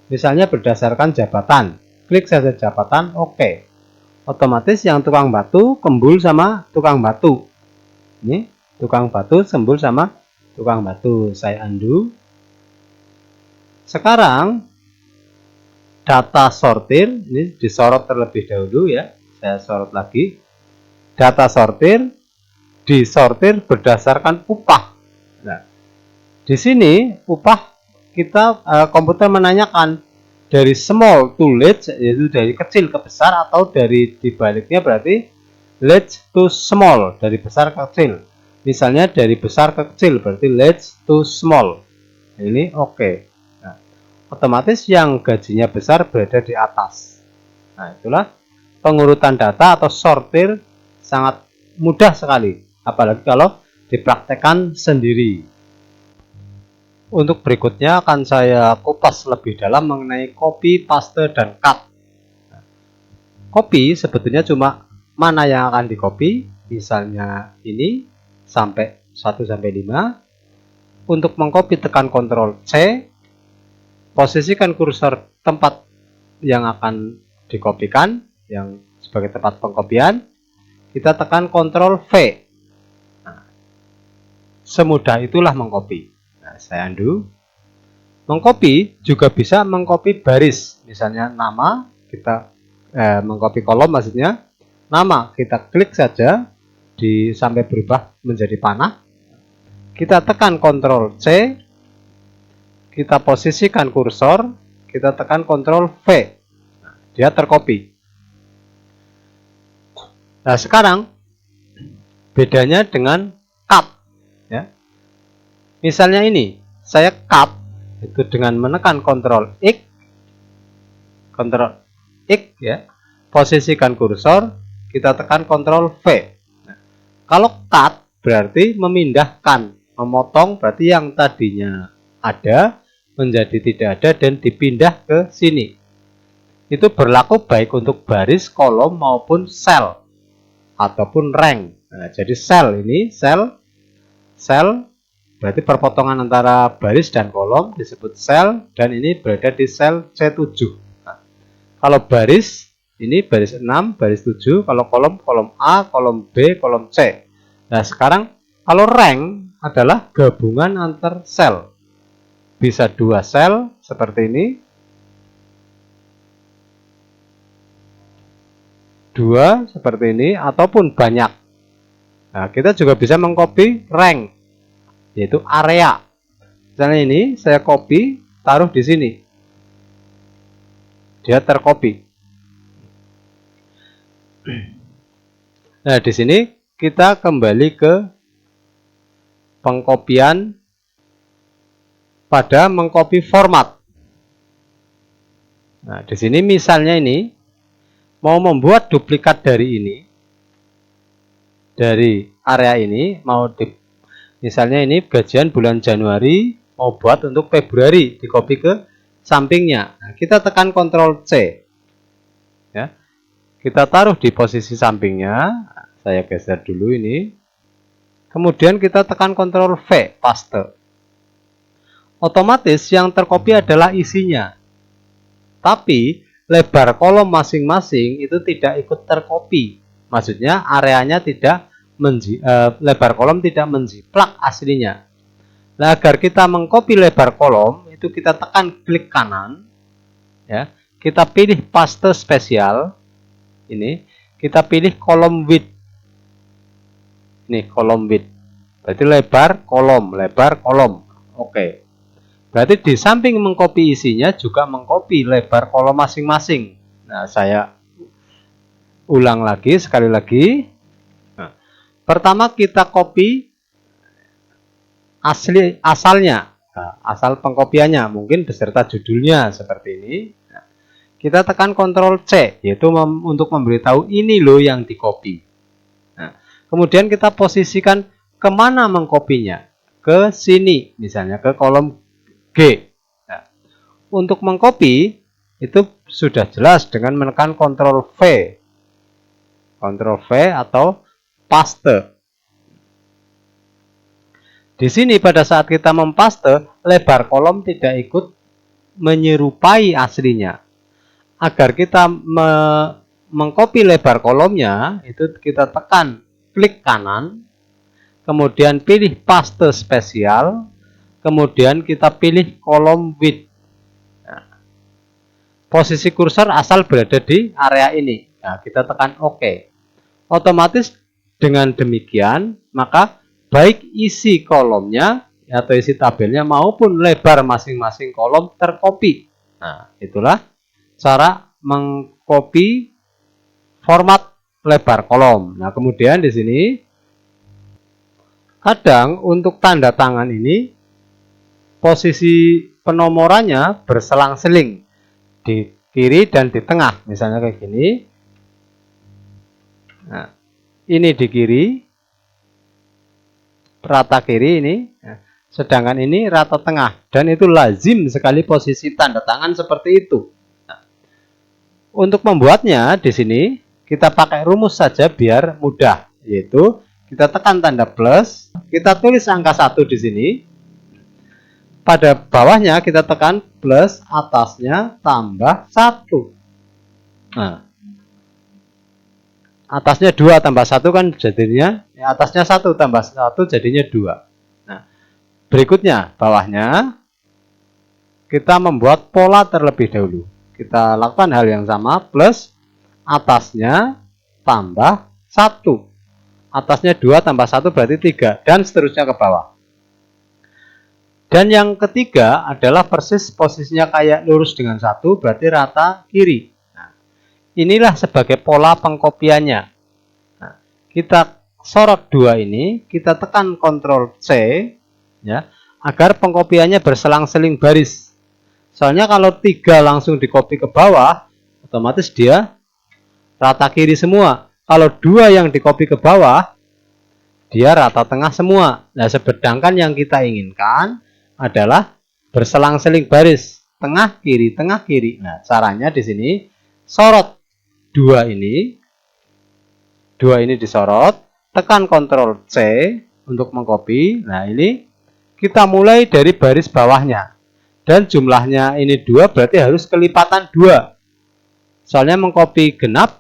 Misalnya berdasarkan jabatan, klik saja jabatan, oke. Otomatis yang tukang batu kembul sama tukang batu. Ini tukang batu sembul sama tukang batu. Saya undo. Sekarang data sortir ini disorot terlebih dahulu ya. Saya sorot lagi. Data sortir disortir berdasarkan upah. Nah, di sini upah kita komputer menanyakan dari small to large, yaitu dari kecil ke besar, atau dari dibaliknya berarti large to small, dari besar ke kecil. Misalnya dari besar ke kecil berarti large to small. Ini oke. Nah, otomatis yang gajinya besar berada di atas. Nah itulah pengurutan data atau sortir, sangat mudah sekali, apalagi kalau dipraktekkan sendiri. Untuk berikutnya akan saya kupas lebih dalam mengenai copy, paste, dan cut. Copy sebetulnya cuma mana yang akan di copy, misalnya ini sampai 1 sampai 5. Untuk mengcopy tekan Ctrl C, posisikan kursor tempat yang akan dikopikan, yang sebagai tempat pengkopian, kita tekan Ctrl V. Nah, semudah itulah mengcopy. Nah, saya undo. Mengcopy juga bisa mengcopy baris, misalnya nama, kita mengcopy kolom maksudnya. Nama kita klik saja sampai berubah menjadi panah. Kita tekan Ctrl C, kita posisikan kursor, kita tekan Ctrl V. Nah, dia tercopy. Nah, sekarang bedanya dengan cut ya. Misalnya ini, saya cut itu dengan menekan Ctrl X, Ctrl X ya. Posisikan kursor, kita tekan Ctrl V. Nah, kalau cut berarti memindahkan, memotong, berarti yang tadinya ada menjadi tidak ada dan dipindah ke sini. Itu berlaku baik untuk baris, kolom maupun sel ataupun rank. Nah, jadi sel ini sel berarti perpotongan antara baris dan kolom disebut sel, dan ini berada di sel C7. Nah, kalau baris ini baris 6, baris 7, kalau kolom A, kolom B, kolom C. Nah, sekarang kalau rank adalah gabungan antar sel. Bisa 2 sel seperti ini, 2 seperti ini, ataupun banyak. Nah, kita juga bisa mengcopy rank. yaitu area. Misalnya ini saya copy, taruh di sini. Dia tercopy. Nah, di sini kita kembali ke pengkopian pada mengcopy format. Nah, di sini misalnya ini mau membuat duplikat dari ini, dari area ini, mau misalnya ini gajian bulan Januari, mau buat untuk Februari, di copy ke sampingnya. Nah, kita tekan Ctrl C, ya, kita taruh di posisi sampingnya. Saya geser dulu ini. Kemudian kita tekan Ctrl V, paste. Otomatis yang tercopy adalah isinya. Tapi lebar kolom masing-masing itu tidak ikut tercopy. Maksudnya areanya tidak lebar kolom tidak menjiplak aslinya. Nah, agar kita mengcopy lebar kolom itu kita tekan klik kanan, ya. Kita pilih paste spesial. Ini kita pilih kolom width. Ini kolom width. Berarti lebar kolom. Oke. Berarti di samping mengcopy isinya juga mengcopy lebar kolom masing-masing. Nah, saya ulang lagi sekali lagi. Nah, pertama kita copy asalnya, asal pengkopiannya, mungkin beserta judulnya seperti ini. Nah, kita tekan Ctrl C, yaitu untuk memberitahu ini loh yang di copy. Nah, kemudian kita posisikan kemana mengkopinya, ke sini, misalnya ke kolom G. Nah, untuk mengcopy itu sudah jelas dengan menekan Ctrl V atau paste. Di sini pada saat kita mempaste, lebar kolom tidak ikut menyerupai aslinya. Agar kita mengcopy lebar kolomnya, itu kita tekan klik kanan, kemudian pilih paste spesial, kemudian kita pilih kolom width. Nah, posisi kursor asal berada di area ini. Nah, kita tekan OK. Otomatis dengan demikian, maka baik isi kolomnya atau isi tabelnya maupun lebar masing-masing kolom tercopy. Nah, itulah cara mengcopy format lebar kolom. Nah, kemudian di sini kadang untuk tanda tangan ini posisi penomorannya berselang-seling di kiri dan di tengah, misalnya kayak gini. Nah, ini di kiri, rata kiri ini, sedangkan ini rata tengah, dan itu lazim sekali posisi tanda tangan seperti itu. Nah, untuk membuatnya di sini kita pakai rumus saja biar mudah, yaitu kita tekan tanda plus, kita tulis angka 1 di sini. Pada bawahnya kita tekan plus, atasnya tambah 1. Nah, atasnya 2 tambah 1 kan jadinya, atasnya 1 tambah 1 jadinya 2. Nah, berikutnya bawahnya kita membuat pola terlebih dahulu. Kita lakukan hal yang sama, plus atasnya tambah 1. Atasnya 2 tambah 1 berarti 3, dan seterusnya ke bawah. Dan yang ketiga adalah persis posisinya kayak lurus dengan 1, berarti rata kiri. Nah, inilah sebagai pola pengkopiannya. Nah, kita sorot 2 ini, kita tekan Ctrl C, ya, agar pengkopiannya berselang-seling baris. Soalnya kalau 3 langsung dikopi ke bawah, otomatis dia rata kiri semua. Kalau 2 yang dikopi ke bawah, dia rata tengah semua. Nah, sedangkan yang kita inginkan adalah berselang-seling baris, tengah kiri, tengah kiri. Nah, caranya di sini sorot 2 ini disorot, tekan Ctrl C untuk mengcopy. Nah, ini kita mulai dari baris bawahnya. Dan jumlahnya ini 2, berarti harus kelipatan 2. Soalnya mengcopy genap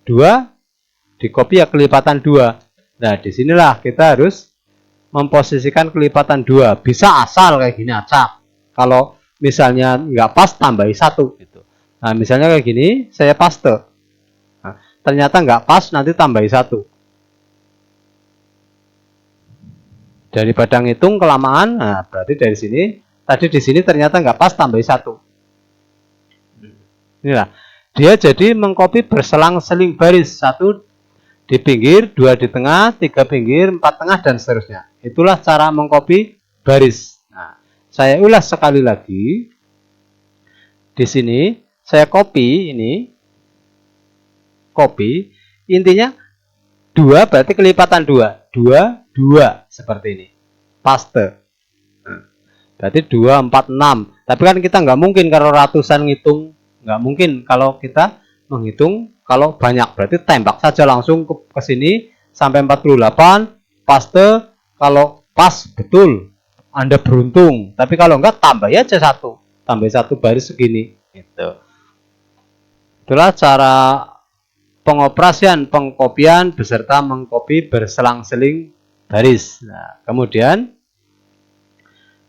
2, dikopi ya kelipatan 2. Nah, disinilah kita harus memposisikan kelipatan 2. Bisa asal kayak gini acak. Kalau misalnya nggak pas, tambahi 1 gitu. Nah, misalnya kayak gini, saya paste. Nah, ternyata nggak pas, nanti tambahi 1. Daripada ngitung kelamaan, nah berarti dari sini, tadi di sini ternyata nggak pas, tambah 1. Inilah, dia jadi mengcopy berselang-seling baris, 1 di pinggir, 2 di tengah, 3 pinggir, 4 tengah, dan seterusnya. Itulah cara mengcopy baris. Nah, saya ulas sekali lagi. Di sini saya copy ini, copy, intinya 2 berarti kelipatan 2, 2, 2, seperti ini. Paste. Nah, berarti 2, 4, 6. Tapi kan kita nggak mungkin kalau ratusan ngitung, nggak mungkin kalau kita menghitung kalau banyak. Berarti tembak saja langsung ke sini sampai 48, paste. Kalau pas betul, Anda beruntung. Tapi kalau enggak, tambah aja 1, tambah 1 baris segini. Gitu. Itulah cara pengoperasian pengkopian beserta mengcopy berselang-seling baris. Nah, kemudian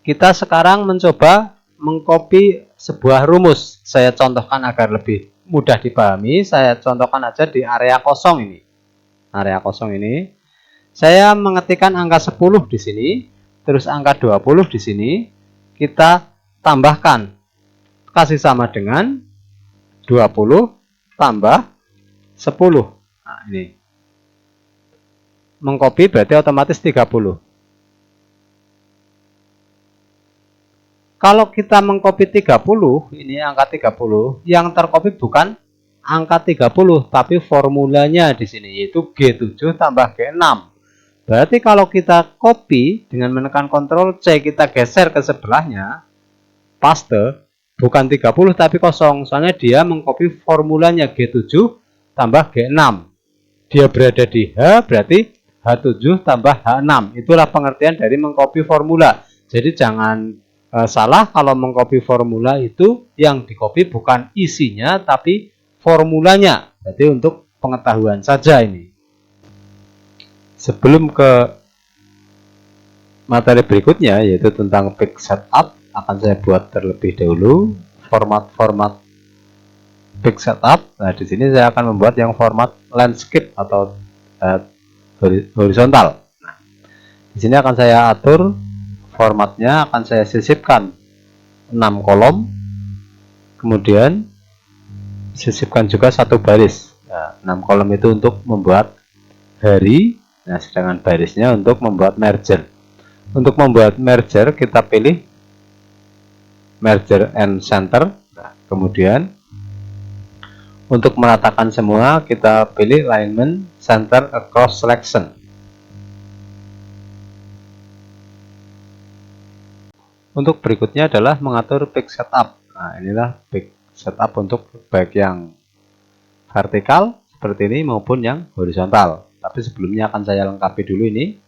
kita sekarang mencoba mengcopy sebuah rumus. Saya contohkan agar lebih mudah dipahami. Saya contohkan aja di area kosong ini. Area kosong ini. Saya mengetikkan angka 10 di sini, terus angka 20 di sini. Kita tambahkan. Kasih sama dengan 20 tambah 10. Nah, ini. Mengcopy berarti otomatis 30. Kalau kita mengcopy 30, ini angka 30, yang tercopy bukan angka 30, tapi formulanya di sini, yaitu G7 tambah G6. Berarti kalau kita copy dengan menekan Ctrl C, kita geser ke sebelahnya, paste, bukan 30 tapi kosong, soalnya dia mengcopy formulanya G7 tambah G6. Dia berada di H, berarti H7 tambah H6. Itulah pengertian dari mengcopy formula. Jadi jangan salah kalau mengcopy formula itu yang di-copy bukan isinya tapi formulanya. Jadi untuk pengetahuan saja ini. Sebelum ke materi berikutnya yaitu tentang page setup, akan saya buat terlebih dahulu format-format page setup. Nah, di sini saya akan membuat yang format landscape atau horizontal. Nah, di sini akan saya atur formatnya, akan saya sisipkan 6 kolom, kemudian sisipkan juga 1 baris. Nah, 6 kolom itu untuk membuat hari, nah sedangkan barisnya untuk membuat merger. Untuk membuat merger kita pilih merger and center. Nah, kemudian untuk meratakan semua kita pilih alignment center across selection. Untuk berikutnya adalah mengatur page setup. Nah, inilah page setup untuk baik yang vertikal seperti ini maupun yang horizontal. Tapi sebelumnya akan saya lengkapi dulu ini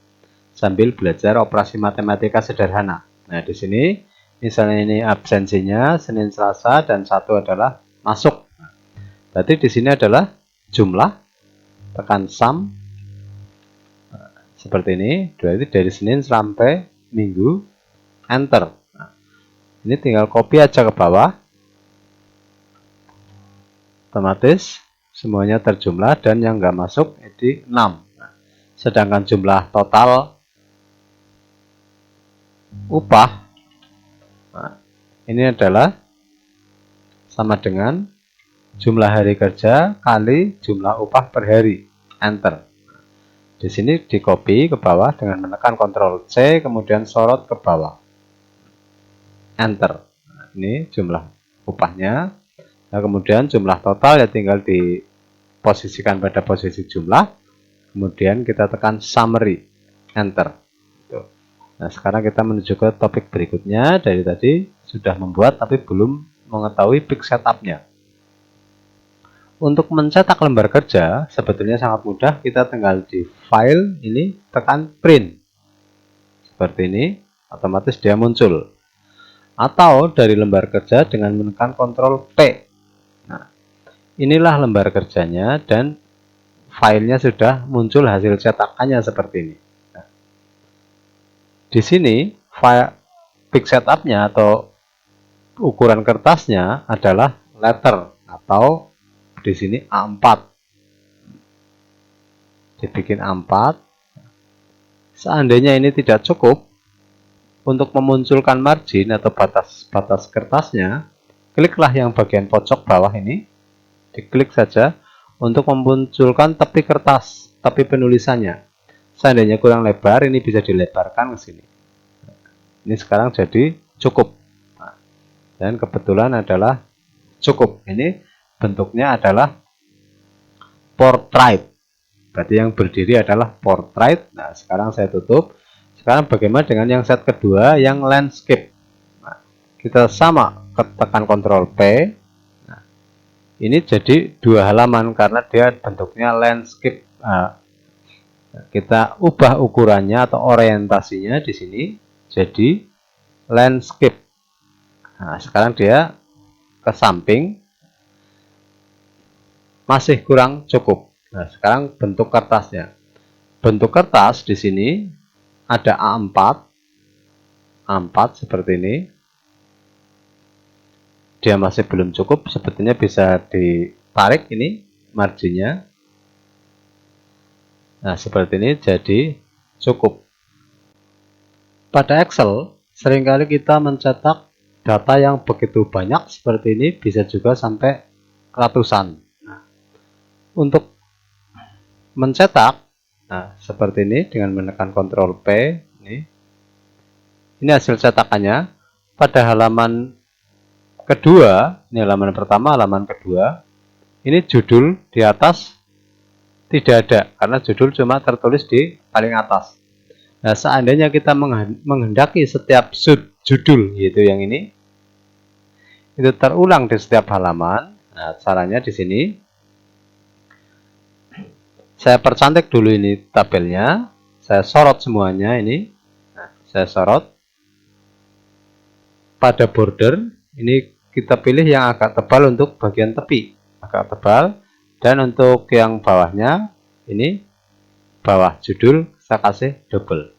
sambil belajar operasi matematika sederhana. Nah, di sini misalnya ini absensinya Senin, Selasa, dan 1 adalah masuk. Berarti di sini adalah jumlah, tekan sum seperti ini. Berarti dari Senin sampai Minggu, enter. Nah, ini tinggal copy aja ke bawah, otomatis semuanya terjumlah dan yang nggak masuk jadi 6. Nah, sedangkan jumlah total upah, nah, ini adalah sama dengan jumlah hari kerja kali jumlah upah per hari, enter. Di sini di copy ke bawah dengan menekan Ctrl C, kemudian sorot ke bawah, enter. Nah, ini jumlah upahnya. Nah, kemudian jumlah total ya tinggal diposisikan pada posisi jumlah, kemudian kita tekan summary, enter. Nah, sekarang kita menuju ke topik berikutnya. Dari tadi sudah membuat tapi belum mengetahui page setupnya. Untuk mencetak lembar kerja sebetulnya sangat mudah. Kita tinggal di file ini tekan print seperti ini, otomatis dia muncul. Atau dari lembar kerja dengan menekan Ctrl P. Nah, inilah lembar kerjanya dan filenya sudah muncul hasil cetakannya seperti ini. Nah, di sini file page setupnya atau ukuran kertasnya adalah letter atau di sini A4. Dibikin A4, Seandainya ini tidak cukup, untuk memunculkan margin atau batas kertasnya, kliklah yang bagian pojok bawah ini, diklik saja untuk memunculkan tepi kertas, tepi penulisannya. Seandainya kurang lebar, ini bisa dilebarkan ke sini. Ini sekarang jadi cukup. Dan kebetulan adalah cukup. Ini bentuknya adalah portrait. Berarti yang berdiri adalah portrait. Nah, sekarang saya tutup. Sekarang bagaimana dengan yang set kedua, yang landscape? Nah, kita sama, tekan Ctrl P. Nah, ini jadi 2 halaman karena dia bentuknya landscape. Nah, kita ubah ukurannya atau orientasinya di sini jadi landscape. Nah, sekarang dia ke samping, masih kurang cukup. Nah, sekarang bentuk kertasnya. Bentuk kertas di sini ada A4 seperti ini. Dia masih belum cukup, sebetulnya bisa ditarik ini marginnya. Nah, seperti ini jadi cukup. Pada Excel, seringkali kita mencetak data yang begitu banyak seperti ini, bisa juga sampai ratusan. Nah, untuk mencetak, nah seperti ini dengan menekan Ctrl P, ini hasil cetakannya. Pada halaman kedua, ini halaman pertama, halaman kedua, ini judul di atas tidak ada, karena judul cuma tertulis di paling atas. Nah, seandainya kita menghendaki setiap subjudul, yaitu yang ini, itu terulang di setiap halaman. Nah, caranya di sini, saya percantik dulu ini tabelnya, saya sorot semuanya ini. Nah, saya sorot. Pada border, ini kita pilih yang agak tebal untuk bagian tepi, agak tebal. Dan untuk yang bawahnya, ini bawah judul, saya kasih double.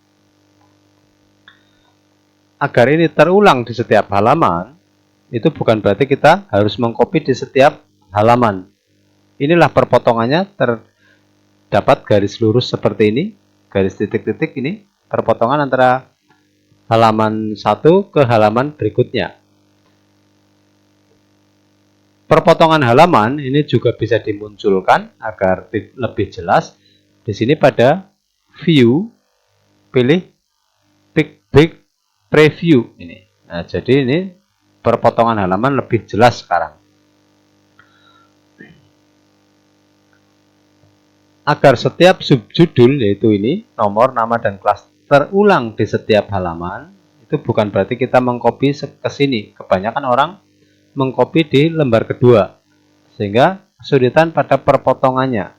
Agar ini terulang di setiap halaman, itu bukan berarti kita harus mengcopy di setiap halaman. Inilah perpotongannya, terdapat garis lurus seperti ini, garis titik-titik ini, perpotongan antara halaman satu ke halaman berikutnya. Perpotongan halaman ini juga bisa dimunculkan agar lebih jelas. Di sini pada view, pilih big preview ini. Nah, jadi ini perpotongan halaman lebih jelas sekarang. Agar setiap subjudul, yaitu ini, nomor, nama, dan kelas, terulang di setiap halaman, itu bukan berarti kita mengcopy ke sini. Kebanyakan orang mengcopy di lembar kedua, sehingga kesulitan pada perpotongannya.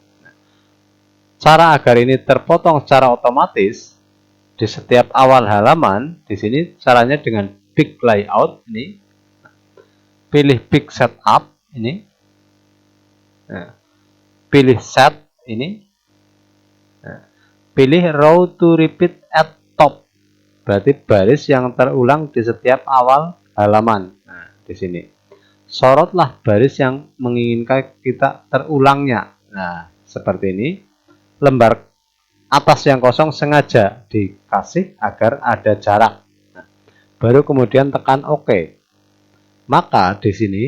Cara agar ini terpotong secara otomatis di setiap awal halaman, di sini caranya dengan big layout ini. Pilih big setup ini. Nah, pilih set ini. Nah, pilih row to repeat at top. Berarti baris yang terulang di setiap awal halaman. Nah, di sini. Sorotlah baris yang menginginkan kita terulangnya. Nah, seperti ini. Lembar atas yang kosong sengaja dikasih agar ada jarak. Nah, baru kemudian tekan OK. Maka di sini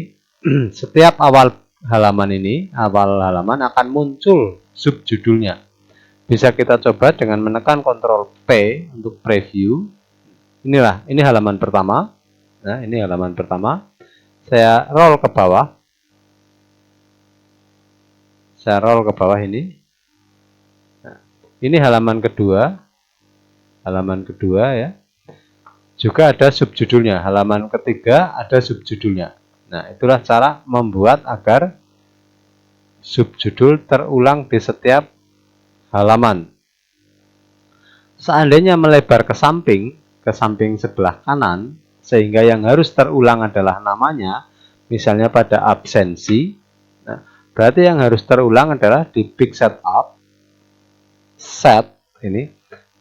setiap awal halaman ini, awal halaman akan muncul subjudulnya. Bisa kita coba dengan menekan Ctrl P untuk preview. Inilah, ini halaman pertama. Nah, ini halaman pertama. Saya roll ke bawah. Saya roll ke bawah ini. Nah, ini halaman kedua. Halaman kedua ya. Juga ada subjudulnya. Halaman ketiga ada subjudulnya. Nah, itulah cara membuat agar subjudul terulang di setiap halaman. Seandainya melebar ke samping sebelah kanan, sehingga yang harus terulang adalah namanya, misalnya pada absensi, nah, berarti yang harus terulang adalah di big setup, set, ini,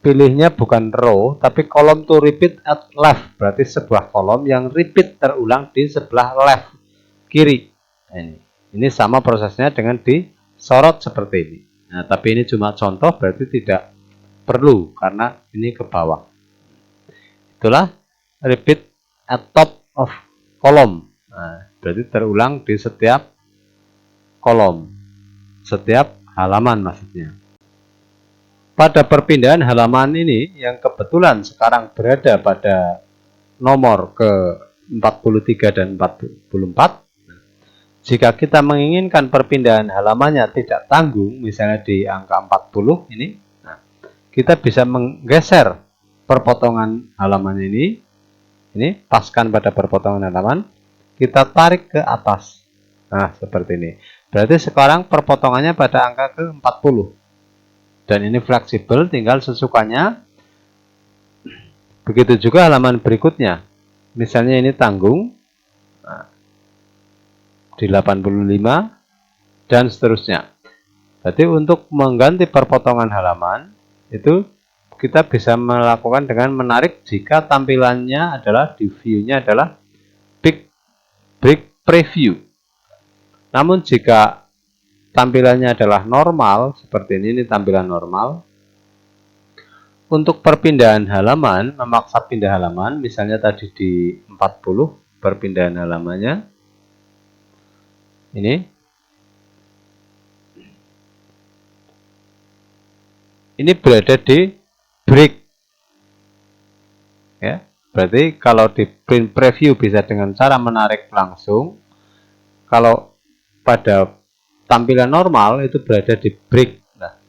pilihnya bukan row, tapi kolom to repeat at left, berarti sebuah kolom yang repeat terulang di sebelah left, kiri. Nah, ini sama prosesnya dengan disorot seperti ini. Nah, tapi ini cuma contoh, berarti tidak perlu karena ini ke bawah. Itulah repeat at top of column. Nah, berarti terulang di setiap kolom, setiap halaman maksudnya. Pada perpindahan halaman ini yang kebetulan sekarang berada pada nomor ke 43 dan 44, jika kita menginginkan perpindahan halamannya tidak tanggung, misalnya di angka 40 ini, nah, kita bisa menggeser perpotongan halaman ini paskan pada perpotongan halaman, kita tarik ke atas. Nah, seperti ini. Berarti sekarang perpotongannya pada angka ke 40. Dan ini fleksibel, tinggal sesukanya. Begitu juga halaman berikutnya. Misalnya ini tanggung. Nah, di 85 dan seterusnya. Jadi untuk mengganti perpotongan halaman itu kita bisa melakukan dengan menarik jika tampilannya adalah di view-nya adalah Big Brick Preview. Namun jika tampilannya adalah normal seperti ini tampilan normal, untuk perpindahan halaman, memaksa pindah halaman, misalnya tadi di 40 perpindahan halamannya ini berada di break, ya. Berarti kalau di print preview bisa dengan cara menarik langsung. Kalau pada tampilan normal itu berada di break. Nah,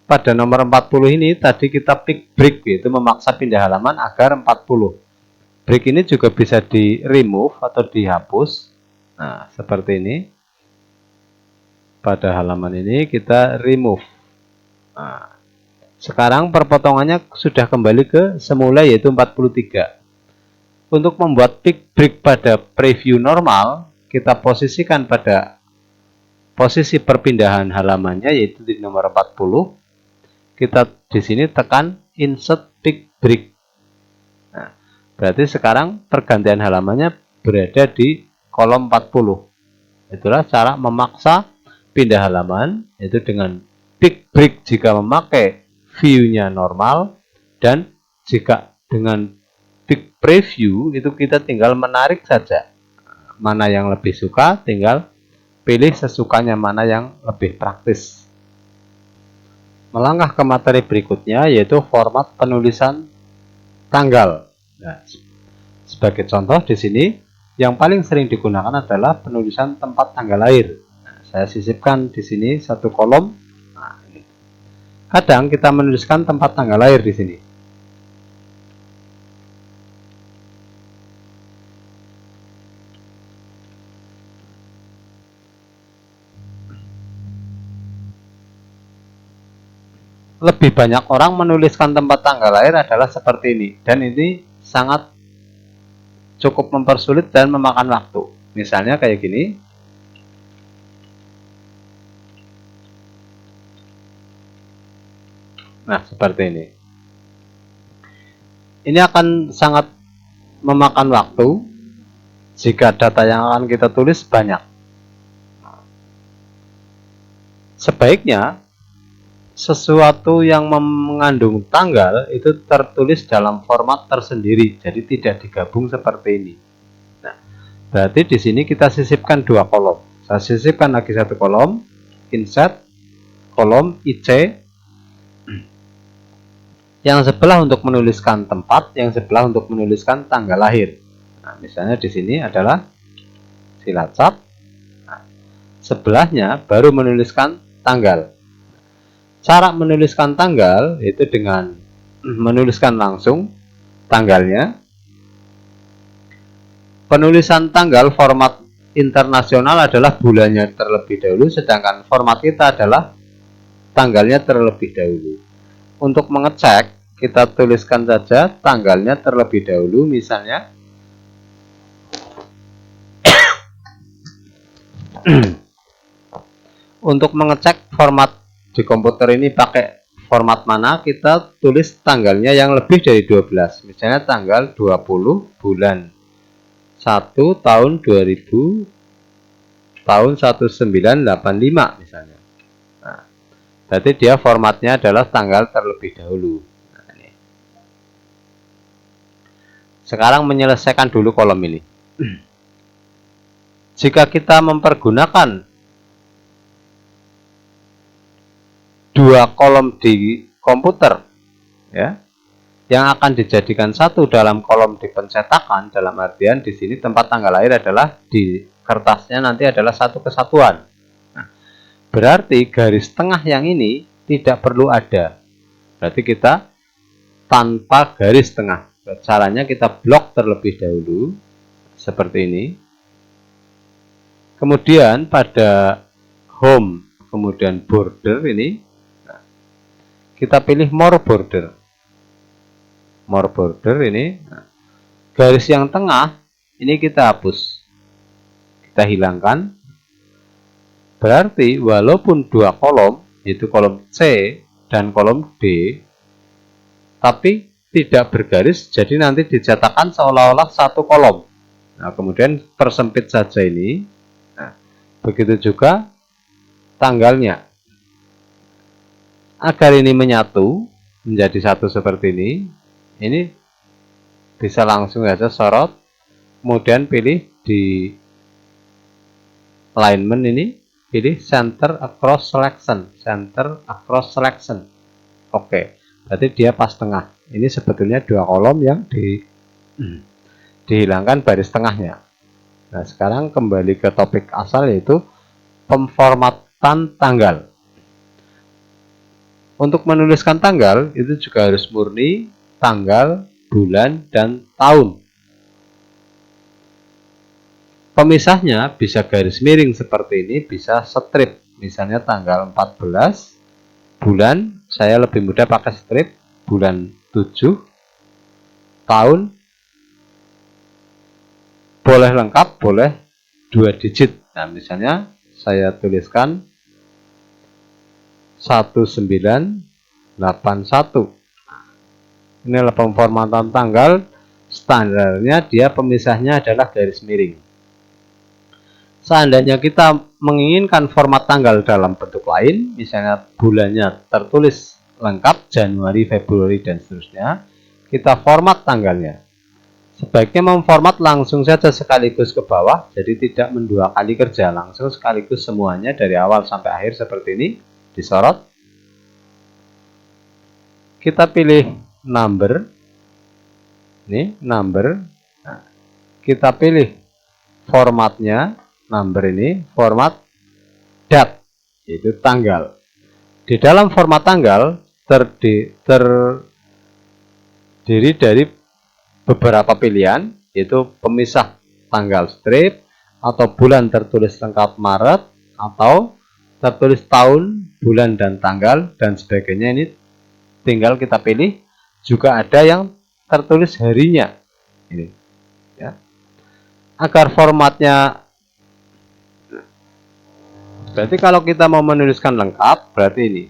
pada nomor 40 ini tadi kita pick break, yaitu memaksa pindah halaman agar 40. Break ini juga bisa di remove atau dihapus. Nah, seperti ini. Pada halaman ini kita remove. Nah, sekarang perpotongannya sudah kembali ke semula yaitu 43. Untuk membuat pick break pada preview normal, kita posisikan pada posisi perpindahan halamannya yaitu di nomor 40. Kita di sini tekan insert pick break. Nah, berarti sekarang pergantian halamannya berada di kolom 40. Itulah cara memaksa pindah halaman, yaitu dengan pick break jika memakai view-nya normal, dan jika dengan pick preview itu kita tinggal menarik saja. Mana yang lebih suka, tinggal pilih sesukanya mana yang lebih praktis. Melangkah ke materi berikutnya yaitu format penulisan tanggal. Nah, sebagai contoh di sini yang paling sering digunakan adalah penulisan tempat tanggal lahir. Nah, saya sisipkan di sini satu kolom. Nah, kadang kita menuliskan tempat tanggal lahir di sini. Lebih banyak orang menuliskan tempat tanggal lahir adalah seperti ini, dan ini sangat cukup mempersulit dan memakan waktu. Misalnya kayak gini. Nah, seperti ini. Ini akan sangat memakan waktu jika data yang akan kita tulis banyak. Sebaiknya sesuatu yang mengandung tanggal itu tertulis dalam format tersendiri, jadi tidak digabung seperti ini. Nah, berarti di sini kita sisipkan dua kolom. Saya sisipkan lagi satu kolom, insert, kolom IC, yang sebelah untuk menuliskan tempat, yang sebelah untuk menuliskan tanggal lahir. Nah, misalnya di sini adalah Cilacap, nah, sebelahnya baru menuliskan tanggal. Cara menuliskan tanggal itu dengan menuliskan langsung tanggalnya. Penulisan tanggal format internasional adalah bulannya terlebih dahulu, sedangkan format kita adalah tanggalnya terlebih dahulu. Untuk mengecek, kita tuliskan saja tanggalnya terlebih dahulu, misalnya untuk mengecek format di komputer ini pakai format mana, kita tulis tanggalnya yang lebih dari 12. Misalnya tanggal 20 bulan 1 tahun 2000 tahun 1985 misalnya. Nah, Berarti dia formatnya adalah tanggal terlebih dahulu. Nah, ini. Sekarang menyelesaikan dulu kolom ini. Jika kita mempergunakan dua kolom di komputer, ya, yang akan dijadikan satu dalam kolom di pencetakan, dalam artian di sini tempat tanggal lahir adalah di kertasnya nanti adalah satu kesatuan. Nah, berarti garis tengah yang ini tidak perlu ada. Berarti kita tanpa garis tengah. Caranya kita blok terlebih dahulu seperti ini. Kemudian pada home, kemudian border ini, kita pilih more border. More border ini, garis yang tengah ini kita hapus, kita hilangkan. Berarti walaupun dua kolom, yaitu kolom C dan kolom D, tapi tidak bergaris, jadi nanti dicetakkan seolah-olah satu kolom. Nah, kemudian persempit saja ini. Nah, begitu juga tanggalnya. Agar ini menyatu menjadi satu seperti ini bisa langsung saja sorot, kemudian pilih di alignment ini, pilih center across selection, center across selection. Oke, berarti dia pas tengah. Ini sebetulnya dua kolom yang dihilangkan baris tengahnya. Nah, sekarang kembali ke topik asal, yaitu pemformatan tanggal. Untuk menuliskan tanggal itu juga harus murni tanggal, bulan, dan tahun. Pemisahnya bisa garis miring seperti ini, bisa strip. Misalnya tanggal 14, bulan, saya lebih mudah pakai strip, bulan 7, tahun, boleh lengkap, boleh 2 digit. Nah, misalnya saya tuliskan 1981. Ini adalah pemformatan tanggal. Standarnya dia pemisahnya adalah garis miring. Seandainya kita menginginkan format tanggal dalam bentuk lain, misalnya bulannya tertulis lengkap Januari, Februari, dan seterusnya, kita format tanggalnya. Sebaiknya memformat langsung saja sekaligus ke bawah, jadi tidak mendua kali kerja, langsung sekaligus semuanya dari awal sampai akhir seperti ini. Disorot, kita pilih number, ini number, nah, kita pilih formatnya, number ini format date, yaitu tanggal. Di dalam format tanggal terdiri dari beberapa pilihan, yaitu pemisah tanggal strip, atau bulan tertulis lengkap Maret, atau tertulis tahun, bulan, dan tanggal, dan sebagainya. Ini tinggal kita pilih. Juga ada yang tertulis harinya. Ini, ya. Agar formatnya, berarti kalau kita mau menuliskan lengkap, berarti ini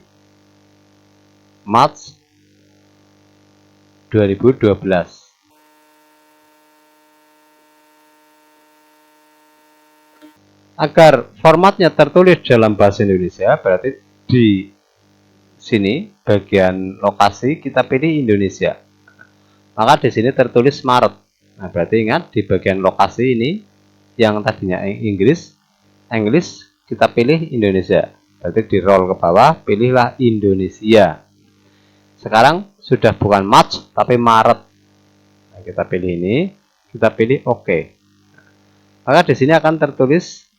Maret 2012. Agar formatnya tertulis dalam bahasa Indonesia, berarti di sini bagian lokasi kita pilih Indonesia. Maka di sini tertulis Maret. Nah, berarti ingat di bagian lokasi ini yang tadinya English kita pilih Indonesia. Berarti di roll ke bawah, pilihlah Indonesia. Sekarang sudah bukan March tapi Maret. Nah, kita pilih ini, kita pilih OK. Maka di sini akan tertulis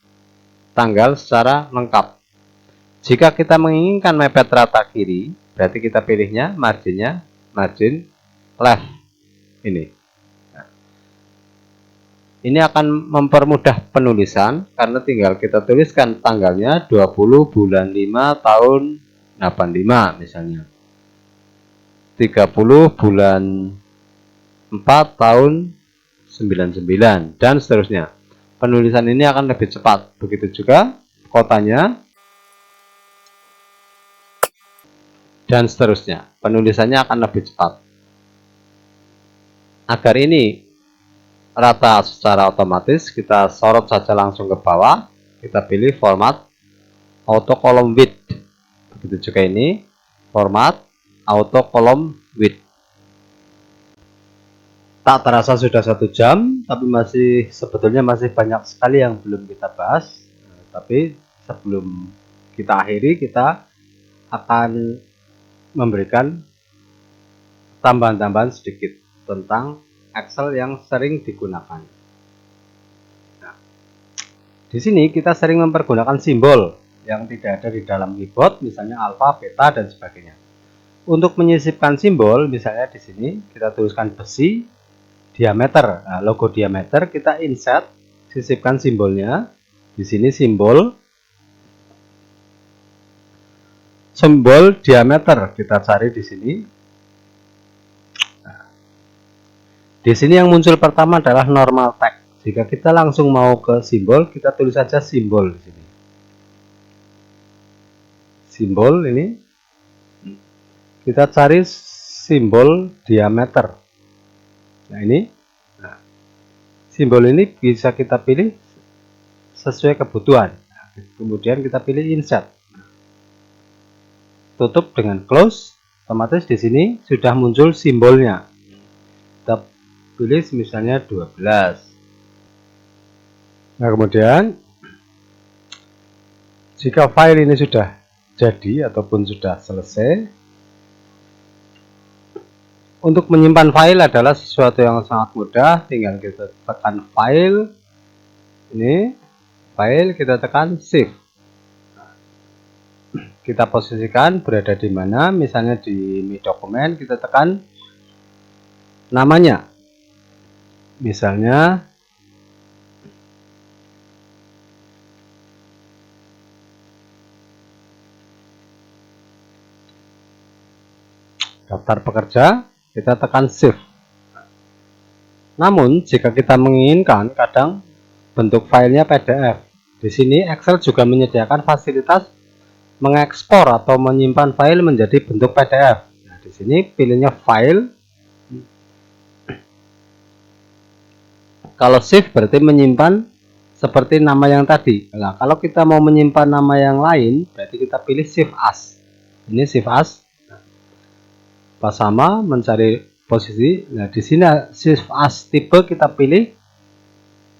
tanggal secara lengkap. Jika kita menginginkan mepet rata kiri, berarti kita pilihnya marginnya margin left ini. Nah, ini akan mempermudah penulisan karena tinggal kita tuliskan tanggalnya 20 bulan 5 tahun 85 misalnya. 30 bulan 4 tahun 99 dan seterusnya. Penulisan ini akan lebih cepat. Begitu juga kotanya dan seterusnya. Penulisannya akan lebih cepat. Agar ini rata secara otomatis, kita sorot saja langsung ke bawah. Kita pilih format auto column width. begitu juga ini format auto column width. Tak terasa sudah 1 jam, tapi sebetulnya masih banyak sekali yang belum kita bahas. Tapi sebelum kita akhiri, kita akan memberikan tambahan-tambahan sedikit tentang Excel yang sering digunakan. Nah, di sini kita sering mempergunakan simbol yang tidak ada di dalam keyboard, misalnya alfa, beta, dan sebagainya. Untuk menyisipkan simbol, misalnya di sini kita tuliskan besi diameter. Nah, logo diameter kita insert, sisipkan simbolnya. Di sini simbol diameter kita cari di sini. Nah, di sini yang muncul pertama adalah normal text. Jika kita langsung mau ke simbol, kita tulis saja simbol di sini. Simbol ini kita cari simbol diameter. Nah, ini simbol ini bisa kita pilih sesuai kebutuhan. Kemudian kita pilih insert, tutup dengan close. Otomatis di sini sudah muncul simbolnya. Kita pilih misalnya 12. Nah, kemudian jika file ini sudah jadi ataupun sudah selesai, untuk menyimpan file adalah sesuatu yang sangat mudah. Tinggal kita tekan file, ini file, kita tekan save. Kita posisikan berada di mana, misalnya di Mi dokumen, kita tekan namanya, misalnya daftar pekerja, kita tekan save. Namun jika kita menginginkan, kadang bentuk filenya PDF. Di sini Excel juga menyediakan fasilitas mengekspor atau menyimpan file menjadi bentuk PDF. Nah, di sini pilihnya file. Kalau save berarti menyimpan seperti nama yang tadi. Nah, kalau kita mau menyimpan nama yang lain, berarti kita pilih save as. Ini save as. Pas sama mencari posisi. Nah, di sini save as tipe kita pilih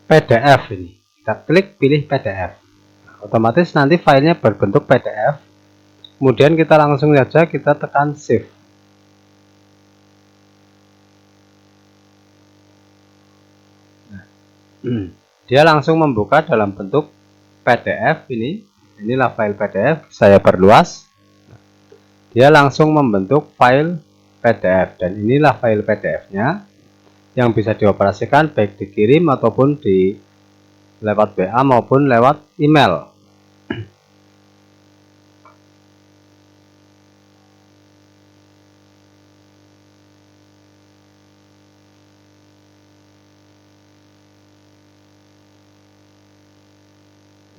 PDF ini. Kita klik pilih PDF. Nah, otomatis nanti filenya berbentuk PDF. Kemudian kita langsung saja kita tekan save. Nah, dia langsung membuka dalam bentuk PDF ini. Inilah file PDF. Saya perluas. Dia langsung membentuk file PDF, dan inilah file PDF-nya yang bisa dioperasikan baik dikirim ataupun di lewat WA maupun lewat email.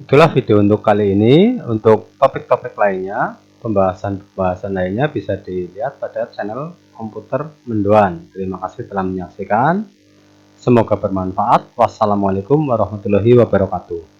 Itulah video untuk kali ini. Untuk topik-topik lainnya, pembahasan lainnya bisa dilihat pada channel Komputer Mendoan. Terima kasih telah menyaksikan. Semoga bermanfaat. Wassalamualaikum warahmatullahi wabarakatuh.